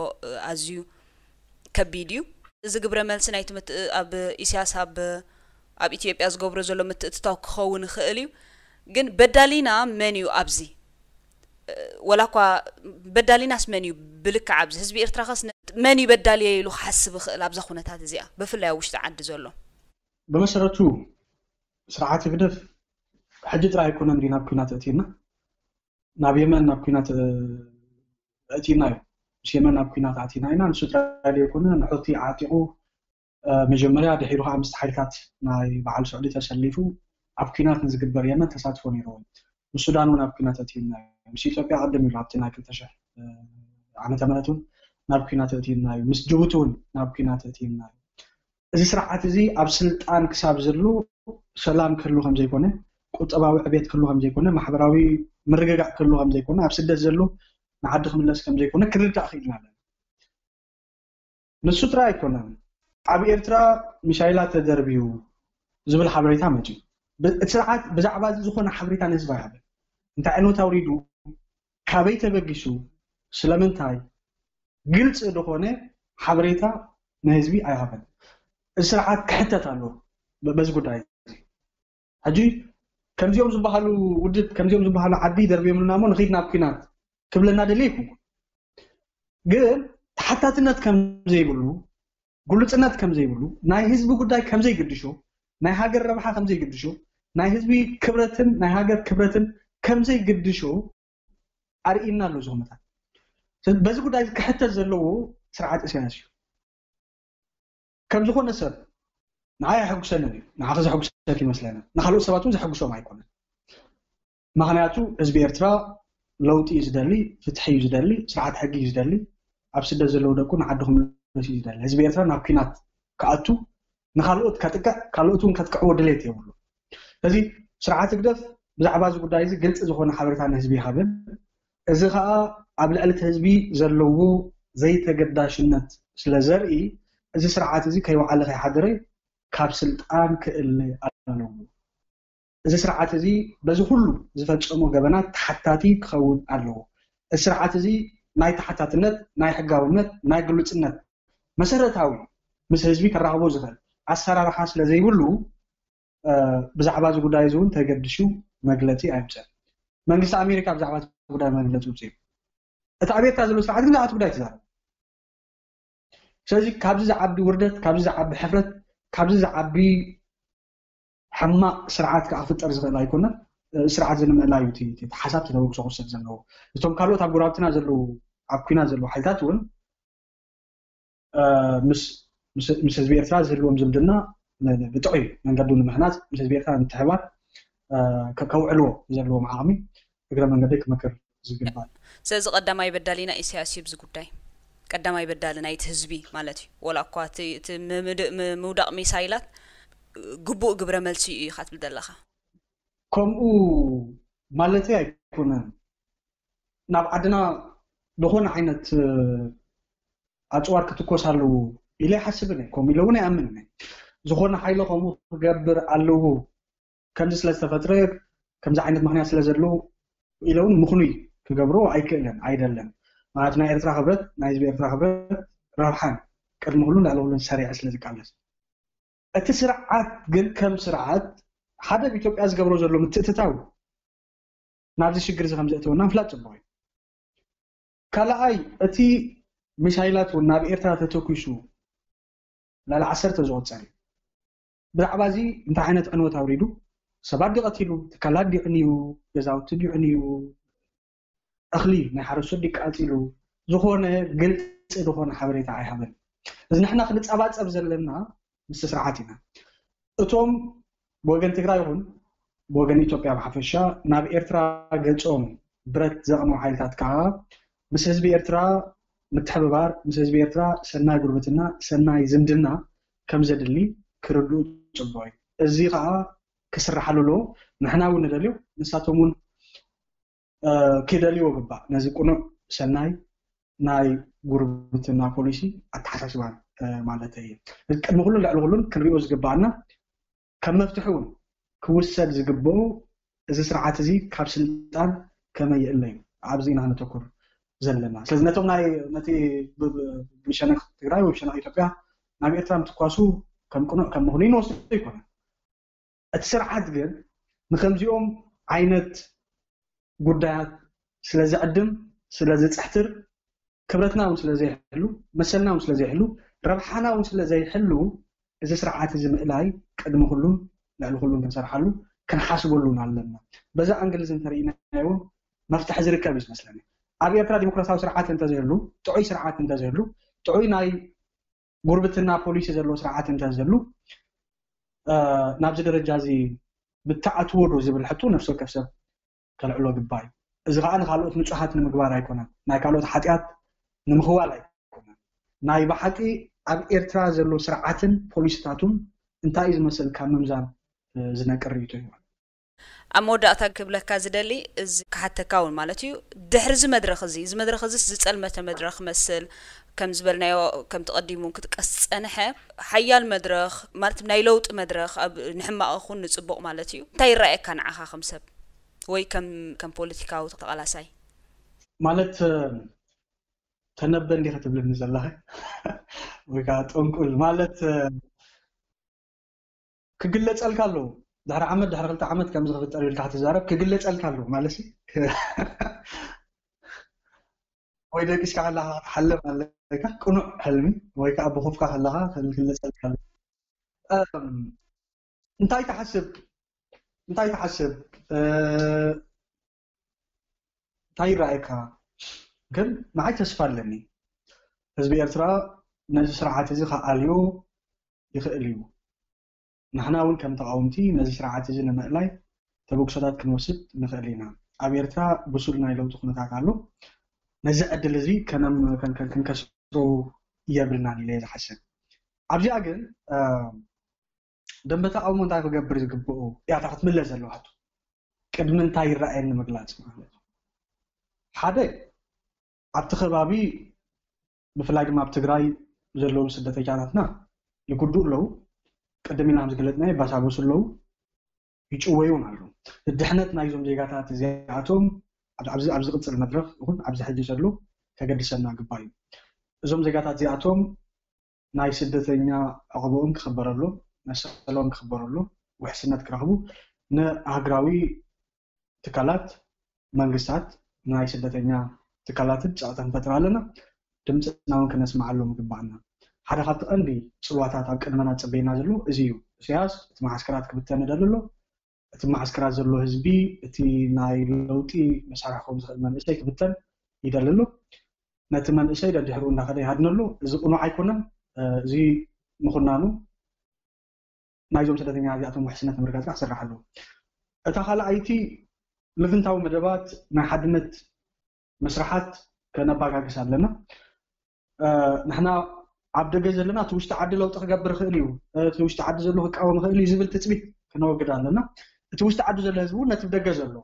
ኣዝዩ ከቢድ እዩ እዚ ግብረ መልሲ ናይቲ ኣብ ኢሳያስ ኣብ ኢትዮጵያ ዝገብሮ ዘሎ ምትእትታው ክኸውን ይኽእል እዩ ግን በዳሊና መን እዩ ኣብዚ ወላ እኳ በዳሊናስ መን እዩ ብልክዕ ኣብዚ ህዝቢ ኤርትራ ኸስ መን እዩ በዳልየ ኢሉ ክሓስብ ይኽእል ኣብዛ ኩነታት እዚኣ ብፍላይ ኣብ ውሽጢ ዓዲ ዘሎ ብመሰረቱ ስርዓት ግደፍ ሕጂ ጥራይ ኣይኮነን ዲ ናብ ኩናት እቲና ናብ የመን ናብ ኩናት እቲና እዩ ምስ የመን ናብ ኩናት ኣቲና ኢና ንሱ ጥራይ ኣይኮነ ንሑቲ ዓጢቑ መጀመርያ ድሒሩ ከዓ ምስ ሓይልታት ናይ በዓል ስዑዲ ተሰሊፉ ኣብ ኩናት ንዝግበር የመን ተሳትፎ ነይሩ ምስ ሱዳን እውን ኣብ ኩናት እቲና ምስ ኢትዮጵያ ቀደም ኢሉ ኣብቲ ናይ 2000 ዓመተ ምህረት ናብ ኩናት እቲና እዩ ምስ ጅቡቲ እውን ናብ ኩናት እቲና እዩ እዚ ስርዓት እዚ ኣብ ስልጣን ክሳብ ዘሎ ሰላም ክህሉ ከም ዘይኮነ ቁጠባዊ ዕብየት ክህሉ ከም ዘይኮነ ማሕበራዊ ምርግጋእ ክህሉ ከም ዘይኮነ ኣብ ስደት ዘሎ ንዓዲ ክምለስ ከም ዘይኮነ ክርዳእ ክኢልና ኣለና ንሱ ጥራይ ኣይኮነን ኣብ ኤርትራ ሚሳይላት ተደርቢዩ ዝብል ሓበሬታ መፅኡ እቲ ስርዓት ብዛዕባ ዝኾነ ሓበሬታ ንህዝቢ ኣይሃበን እንታይ ዓይነት ኣውሪዱ ካበይ ተበጊሱ ስለምንታይ ግልጽ ዝኾነ ሓበሬታ ንህዝቢ ኣይሃበን እዚ ስርዓት ክሕተት ኣለዎ በዚ ጉዳይ ሕጂ ከምዚኦም ዝበሃሉ ውድብ ከምዚኦም ዝበሃሉ ዓዲ ደርቢዮምልና እሞ ንኸይድ ናብ ኩናት ክብለና ደልየኩ ግን ተሓታትነት ከም ዘይብሉ ጉልጽነት ከም ዘይብሉ ናይ ህዝቢ ጉዳይ ከም ዘይግድሾ ናይ ሃገር ረብሓ ከም ዘይግድሾ ናይ ህዝቢ ክብረትን ናይ ሃገር ክብረትን ከም ዘይግድሾ ኣርኢና ኣሎ ዝኹነታት በዚ ጉዳይ ክሕተት ዘለዎ ስርዓት ኢሳያስ እዩ ከም ዝኾነ ሰብ ንዓይ ሕጉሰን እዩ ንዓኸ ዘሕጉሰት ይመስለና ንኻልኦት ሰባት እውን ዘሕጉሶም ኣይኮነን ምክንያቱ ህዝቢ ኤርትራ ለውጢ እዩ ዝደሊ ፍትሒ እዩ ዝደሊ ስርዓት ሕጊ እዩ ዝደሊ ኣብ ስደት ዘለዉ ደቁ ንዓድኹም ለሲ እዩ ዝደሊ ህዝቢ ኤርትራ ናብ ኩናት ክኣቱ ንኻልኦት ከጥቅዕ ካልኦት እውን ከጥቅዕዎ ድሌት የብሉ ስለዚ ስርዓት ግደፍ ብዛዕባ እዚ ጉዳይ እዚ ግልፂ ዝኾነ ሓበሬታ ንህዝቢ ይሃብን እዚ ከዓ ኣብ ልዕሊ ህዝቢ ዘለዎ ዘይተገዳሽነት ስለ ዘርኢ እዚ ስርዓት እዚ ከይወዓለ ከይሓደረ ካብ ስልጣን ክእለ ኣለዎ እዚ ስርዓት እዚ በዚ ሁሉ ዝፈጸሙ ገበናት ተሓታቲ ክኸውን ኣለዎ እዚ ስርዓት እዚ ናይ ተሓታትነት ናይ ሕጋውነት ናይ ግሉጽነት መሰረታዊ ምስ ህዝቢ ከራኸቦ ዝኽእል ኣሰራርሓ ስለ ዘይብሉ ብዛዕባ እዚ ጉዳይ እውን ተገድሹ መግለፂ ኣይምፅእ መንግስቲ ኣሜሪካ ብዛዕባ እዚ ጉዳይ መግለፂ ውፅእ እቲ ኣብ ኤርትራ ዘሎ ስርዓት ግን ብዛዕባ ጉዳይ ተዛረበ ስለዚ ካብዚ ዝዓቢ ውርደት ካብዚ ዝዓቢ ሕፍረት ካብዚ ዝዓቢ ሕማቕ ስርዓት ከዓ ክፍጠር ዝኽእል ኣይኮነን ስርዓት ዝንምዕላዩ እቲ ሓሳብ ተደውግሶ ክውሰድ ዘለዎ እቶም ካልኦት ኣብ ጉራብትና ዘለዉ ኣብ ኩናት ዘለዉ ሓይልታት እውን ምስ ህዝቢ ኤርትራ ዝህልዎም ዝምድና ብጥዑይ መንገዱ ንምሕናፅ ምስ ህዝቢ ኤርትራ ምትሕብባር ከውዕልዎ ዘለዎም ዓቕሚ እግረ መንገዲ ክመክር ዝግባእ ስለዚ ቀዳማይ በዳሊና ኢሳያስ ብዚ ጉዳይ ቀዳማይ በዳሊ ናይቲ ህዝቢ ማለት እዩ ወላ እኳ እቲ ምውዳቕ ሚሳይላት ግቡእ ግብረ መልሲ እዩ ኢኻ ትብል ዘለኻ ከምኡ ማለተይ ኣይኮነን ናብ ዓድና ዝኾነ ዓይነት ኣፅዋር ክትኮሳሉ ኢለ ይሓስብን ከምኡ ኢለ እውን ኣይኣምንን ዝኾነ ሓይሊ ከምኡ ክገብር ኣለዎ ከምዚ ስለ ዝተፈጥረ ከምዚ ዓይነት ምክንያት ስለ ዘለዎ ኢለ እውን ምኽኑይ ክገብሮ ኣይክእልን ኣይደለን ማለት ናይ ኤርትራ ሕብረት ናይ ህዝቢ ኤርትራ ሕብረት ረብሓን ቅድሚ ኩሉ ልዕሊ ኩሉን ሰሪዕ ስለ ዝቃለስ እቲ ስርዓት ግን ከም ስርዓት ሓደ ብኢትዮጵያ ዝገብሮ ዘሎ ምትእትታው ናብዚ ሽግር እዚ ከም ዘእትወና ምፍላጥ ፅቡቅ እዩ ካልኣይ እቲ ሚሳይላት እውን ናብ ኤርትራ ተተኪሱ ላዕሊ 10 ዝወፀን ብዛዕባ እዚ እንታይ ዓይነት ዕንወት ኣውሪዱ ሰባት ዲቐቲሉ ትካላት ዲዕንዩ ገዛውቲ ዲዕንዩ እኽሊ ናይ ሓረስቶት ዲቃፂሉ ዝኾነ ግልፂ ዝኾነ ሓበሬታ ኣይሃበን እዚ ንሕና ክንፀባፀብ ዘለና ምስ ስርዓት ኢና እቶም ብወገን ትግራይ ይኹን ብወገን ኢትዮጵያ ብሓፈሻ ናብ ኤርትራ ገጾም ብረት ዘቕምዑ ሓይልታት ከዓ ምስ ህዝቢ ኤርትራ ምትሕብባር ምስ ህዝቢ ኤርትራ ሰናይ ጉርብትና ሰናይ ዝምድና ከም ዘድሊ ክርድኡ ፅቡቅ እዩ እዚ ከዓ ክስራሓሉ ንሕና እውን ንደልዮ ንሳቶም እውን ክደልይዎ ግባእ ነዚ ቁኑዕ ሰናይ ናይ ጉርብትና ፖሊሲ ኣተሓሳስባ ማለት እዩ ቅድሚ ኩሉ ልዕሊ ኩሉን ክንሪኦ ዝግባአና ከም መፍትሒ እውን ክውሰድ ዝግብኦ እዚ ስርዓት እዚ ካብ ስልጣን ከመይ ይእለ እዩ ኣብዚ ኢና ነተኩር ዘለና ስለዚ ነቶም ነቲ ብሸነኽ ትግራይ ወይ ብሸነኽ ኢትዮጵያ ናብ ኤርትራ ምትኳሱ ከም ቁኑዕ ከም ምኽንዩ ንወስዶ ይኮነን እቲ ስርዓት ግን ንከምዚኦም ዓይነት ጉዳያት ስለ ዝዕድም ስለ ዝፅሕትር ክብረትና እውን ስለ ዘይሕሉ መሰልና እውን ስለ ዘይሕሉ ረብሓና እውን ስለ ዘይሕሉ እዚ ስርዓት እዚ ምእላይ ቅድሚ ኩሉን ልዕሊ ኩሉን ክንሰርሓሉ ክንሓስበሉን ኣለና በዛ ኣንግል እዚ እንተሪእናዮ መፍትሒ ዝርከብ እዩ ዝመስለኒ ኣብ ኤርትራ ዲሞክራሲያዊ ስርዓት እንተዘይህሉ ጥዑይ ስርዓት እንተዘይህሉ ጥዑይ ናይ ጉርብትና ፖሊሲ ዘለዎ ስርዓት እንተዘይህሉ ናብዚ ደረጃ እዚ ብተኣትዎ ዶ ዝብል ሕቶ ነፍሲ ወከፍ ሰብ ከልዕሎ ግባእ እዩ እዚ ከዓ ንካልኦት ንፁሓት ንምግባር ኣይኮነን ናይ ካልኦት ሓጢኣት ንምኽዋል ኣይኮነን ናይ ብሓቂ ኣብ ኤርትራ ዘሎ ስርዓትን ፖሊሲታቱን እንታይ እዩ ዝመስል ካብ ምምዛን ዝነቅር እዩ እዩ ኣብ መወዳእታ ክብለካ ዝደሊ እዚ ክሓተካ እውን ማለት እዩ ድሕሪ እዚ መድረኽ እዚ ዝፀልመተ መድረኽ መስል ከም ዝበልናዮ ከም ተቐዲሙ ክትቀስ ፀንሐ ሓያል መድረኽ ማለት ናይ ለውጢ መድረኽ ኣብ ንሕማቕ ይኹን ንፅቡቕ ማለት እዩ እንታይ ይረኣየካ ንዓኻ ከም ሰብ ወይ ከም ፖለቲካዊ ተቃላሳይ ማለት ተነበ እንዲ ክትብልኒ ዘለኸ ወይ ከዓ ጠንቁል ማለት ክግለፀልካ ኣለዎ ድሕሪ ዓመት ድሕሪ 2 ዓመት ከም ዝኽፍጠር ኢልካ ክትዛረብ ክግለፀልካ ኣለዎ ማለት ወይ ደቂስካ ከለኻ ክትሓልም ኣለካ ቁኑዕ ሕልሚ ወይ ከዓ ብኹፍካ ከለኻ ክግለፀልካ ኣለዎ እንታይ ተሓስብ እንታይ ይረኣየካ ግን ንዓይ ተስፋ ኣለኒ ህዝቢ ኤርትራ ነዚ ስርዓት እዚ ከኣልዮ ይኽእል እዩ ንሕና እውን ከም ተቃወምቲ ነዚ ስርዓት እዚ ንምእላይ ተበግሶታት ክንወስድ ንኽእል ኢና ኣብ ኤርትራ ብሱል ናይ ለውጢ ኩነታት ኣሎ ነዚ ዕድል እዚ ክንከስሮ የብልናን ኢለ ዝሓስብ ኣብዚኣ ግን ደንበ ተቃውሞ እንታይ ክገብር ዝግብኦ እያታ ክትምለስ ዘለዋ ቅድሚ እንታይ ይረኣየኒ ምግላፅ ማለት ሓደ ኣብቲ ከባቢ ብፍላይ ድማ ኣብ ትግራይ ዘለዉ ስደተኛታትና ይጉዱኡ ኣለዉ ቅድም ኢልና ዝገለጽናዮ ባሳበሱ ኣለዉ ይጭወዩ እውን ኣለዉ ድሕነት ናይዞም ዜጋታት እዚኣቶም ኣብዚ ዝቕፅል መድረኽ ይኹን ኣብዚ ሕጂ ዘሎ ከገድሰና ግባእ እዩ እዞም ዜጋታት እዚኣቶም ናይ ስደተኛ ኣቕቦኦም ክኽበረሉ መሰሎም ክኽበረሉ ውሕስነት ክረኽቡ ንሃገራዊ ትካላት መንግስታት ናይ ስደተኛ ትካላትን ጫቕታ ንፈጥር ኣለና ድምፅና እውን ክነስማዓሎም ይግባአና ሓደ ካብቲ ቀንዲ ፅልዋታት ኣብ ቅድመና ፀበይና ዘሎ እዚ እዩ ኢሳያስ እቲ ማዓስከራት ክብተን ይደልሎ እቲ ማዓስከራት ዘሎ ህዝቢ እቲ ናይ ለውጢ መሳርሒ ከም ዝኽእል መንእሰይ ክብተን ይደልሎ ነቲ መንእሰይ ደድሕሪኡ እንዳኸደ ይሃድነሉ እዚ ቁኑዕ ኣይኮነን እዚ ምኹናኑ ናይዞም ስደተኛ እዚኣቶም ውሕስነት ንምርጋፅ ክስራሕ ኣለዎ እታ ካልኣይቲ ልግንታዊ መደባት ናይ ሓድነት መስራሓት ከነባጋግስ ኣለና ንሕና ኣብ ደገ ዘለና እቲ ውሽጢ ዓዲ ለውጢ ክገብር ይኽእል እዩ እቲ ውሽጢ ዓዲ ዘሎ ክቃወም ይኽእል እዩ ዝብል ትፅቢት ክነወግድ ኣለና እቲ ውሽጢ ዓዲ ዘሎ ህዝቢ ነቲ ደገ ዘሎ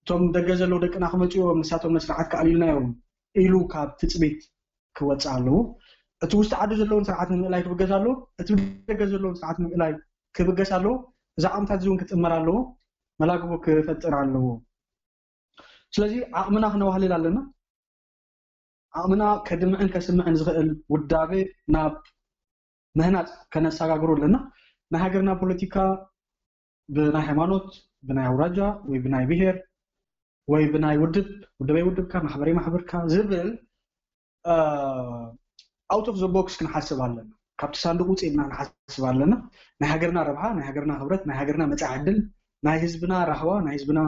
እቶም ደገ ዘሎ ደቅና ክመፅኦም ንሳቶም መስራሓት ከኣሊልናዮም ኢሉ ካብ ትፅቢት ክወፅእ ኣለዎ እቲ ውሽጢ ዓዲ ዘለውን ስርዓት ንምእላይ ክብገስ ኣለዎ እቲ ደገ ዘለውን ስርዓት ንምእላይ ክብገስ ኣለዎ እዛ ዓቕምታት እውን ክትጥመር ኣለዎ መላግቦ ክፈጥር ኣለዎ ስለዚ ዓቕምና ክነዋህልል ኣለና ዓቕምና ከድምዕን ከስምዕን ዝኽእል ውዳቤ ናብ ምህናፅ ከነሰጋግሮ ኣለና ናይ ሃገርና ፖለቲካ ብናይ ሃይማኖት ብናይ ኣውራጃ ወይ ብናይ ብሄር ወይ ብናይ ውድበይ ውድብካ ማሕበረይ ማሕበርካ ዝብል ኣውት ኦፍ ዘ ቦክስ ክንሓስብ ኣለና ካብቲ ሳንዱቕ ውፅኢና ክንሓስብ ኣለና ናይ ሃገርና ረብሓ ናይ ሃገርና ህብረት ናይ ሃገርና መጻኢ ዕድል ናይ ህዝብና ራህዋ ናይ ህዝብና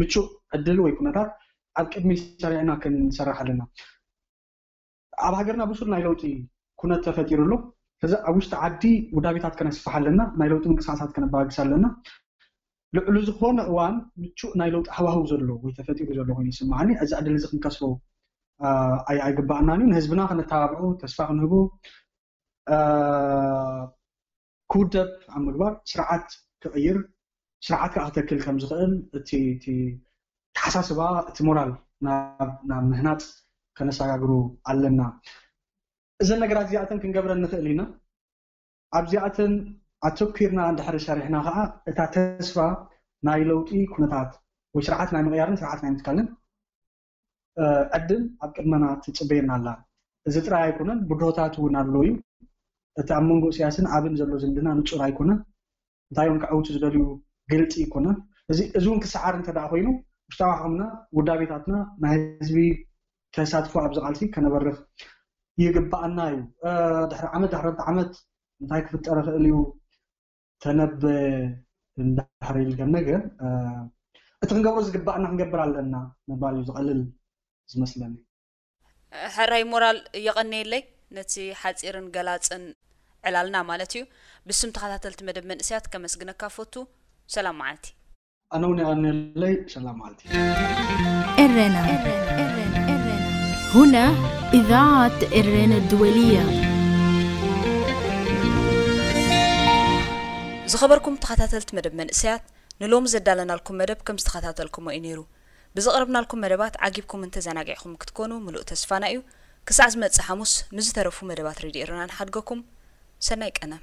ምቹእ ዕድል ወይ ኩነታት ኣብ ቅድሚ ሰሪዕና ክንሰርሕ ኣለና ኣብ ሃገርና ብሱል ናይ ለውጢ ኩነት ተፈጢሩ ኣሎ ከዛ ኣብ ውሽጢ ዓዲ ውዳቤታት ከነስፋሕ ኣለና ናይ ለውጢ ምንቅስቃሳት ከነባግስ ኣለና ልዕሉ ዝኾነ እዋን ምቹእ ናይ ለውጢ ሃዋህው ዘሎ ወይ ተፈጢሩ ዘሎ ኮይኑ ይስማዓኒ እዚ ዕድል እዚ ክንከስቦ ኣይግባአናን ንህዝብና ክነተባብዑ ተስፋ ክንህቡ ክውደብ ኣብ ምግባር ስርዓት ክቕይር ስርዓት ክትተክል ከም ዝኽእል እቲ ተሓሳስባ እቲ ሞራል ናብ ምህናፅ ከነሰጋግሩ ኣለና እዘን ነገራት እዚኣተን ክንገብረን ንኽእል ኢና ኣብዚኣተን ኣተኪርና እንድሕር ሰሪሕና ከዓ እታ ተስፋ ናይ ለውጢ ኩነታት ወይ ስርዓት ናይ ምቕያርን ስርዓት ናይ ምትካልን ዕድል ኣብ ቅድመና ትፅበየና ኣላ እዚ ጥራይ ኣይኮነን ብድሆታት እውን ኣሎ እዩ እቲ ኣብ መንጎ ስያስን ኣብን ዘሎ ዝምድና ንፁር ኣይኮነን እንታዮም ክዓውቱ ዝደልዩ ግልፂ ይኮነን እዚ እውን ክሰዓር እንተደኣ ኮይኑ ውሽጣዊ ዓቕምና ውዳቤታትና ናይ ህዝቢ ተሳትፎ ኣብ ዝቓልሲ ከነበርኽ ይግባአና እዩ ድሕሪ ዓመት ድሕሪ ዓመት እንታይ ክፍጠር ይኽእል እዩ ተነበ እንዳሕር ኢልገን ነገር እቲ ክንገብሮ ዝግባአና ክንገብር ኣለና ምባል እዩ ዝቐልል ዝመስለኒ ሕራይ ሞራል የቐኒየለይ ነቲ ሓፂርን ገላፅን ዕላልና ማለት እዩ ብስም ተኸታተልቲ መደብ መንእስያት ከመስግነካ ፈቱ ሰላም መዓልቲ أنا وني لي سلام عليكم. إرنا هنا إذاعة إرنا الدولية. زخبركم تخاتلت مدب من إسيات نلوم زدالنا لكم مدب كم استخاتلكم وإنيرو بزقربنا لكم مدبات عجبكم انت زناقعكم كتكونوا ملؤ تسفانا ايو كساعز مدس حموس نزترفو مدبات ريدي إرنا نحدقكم سنايك أنا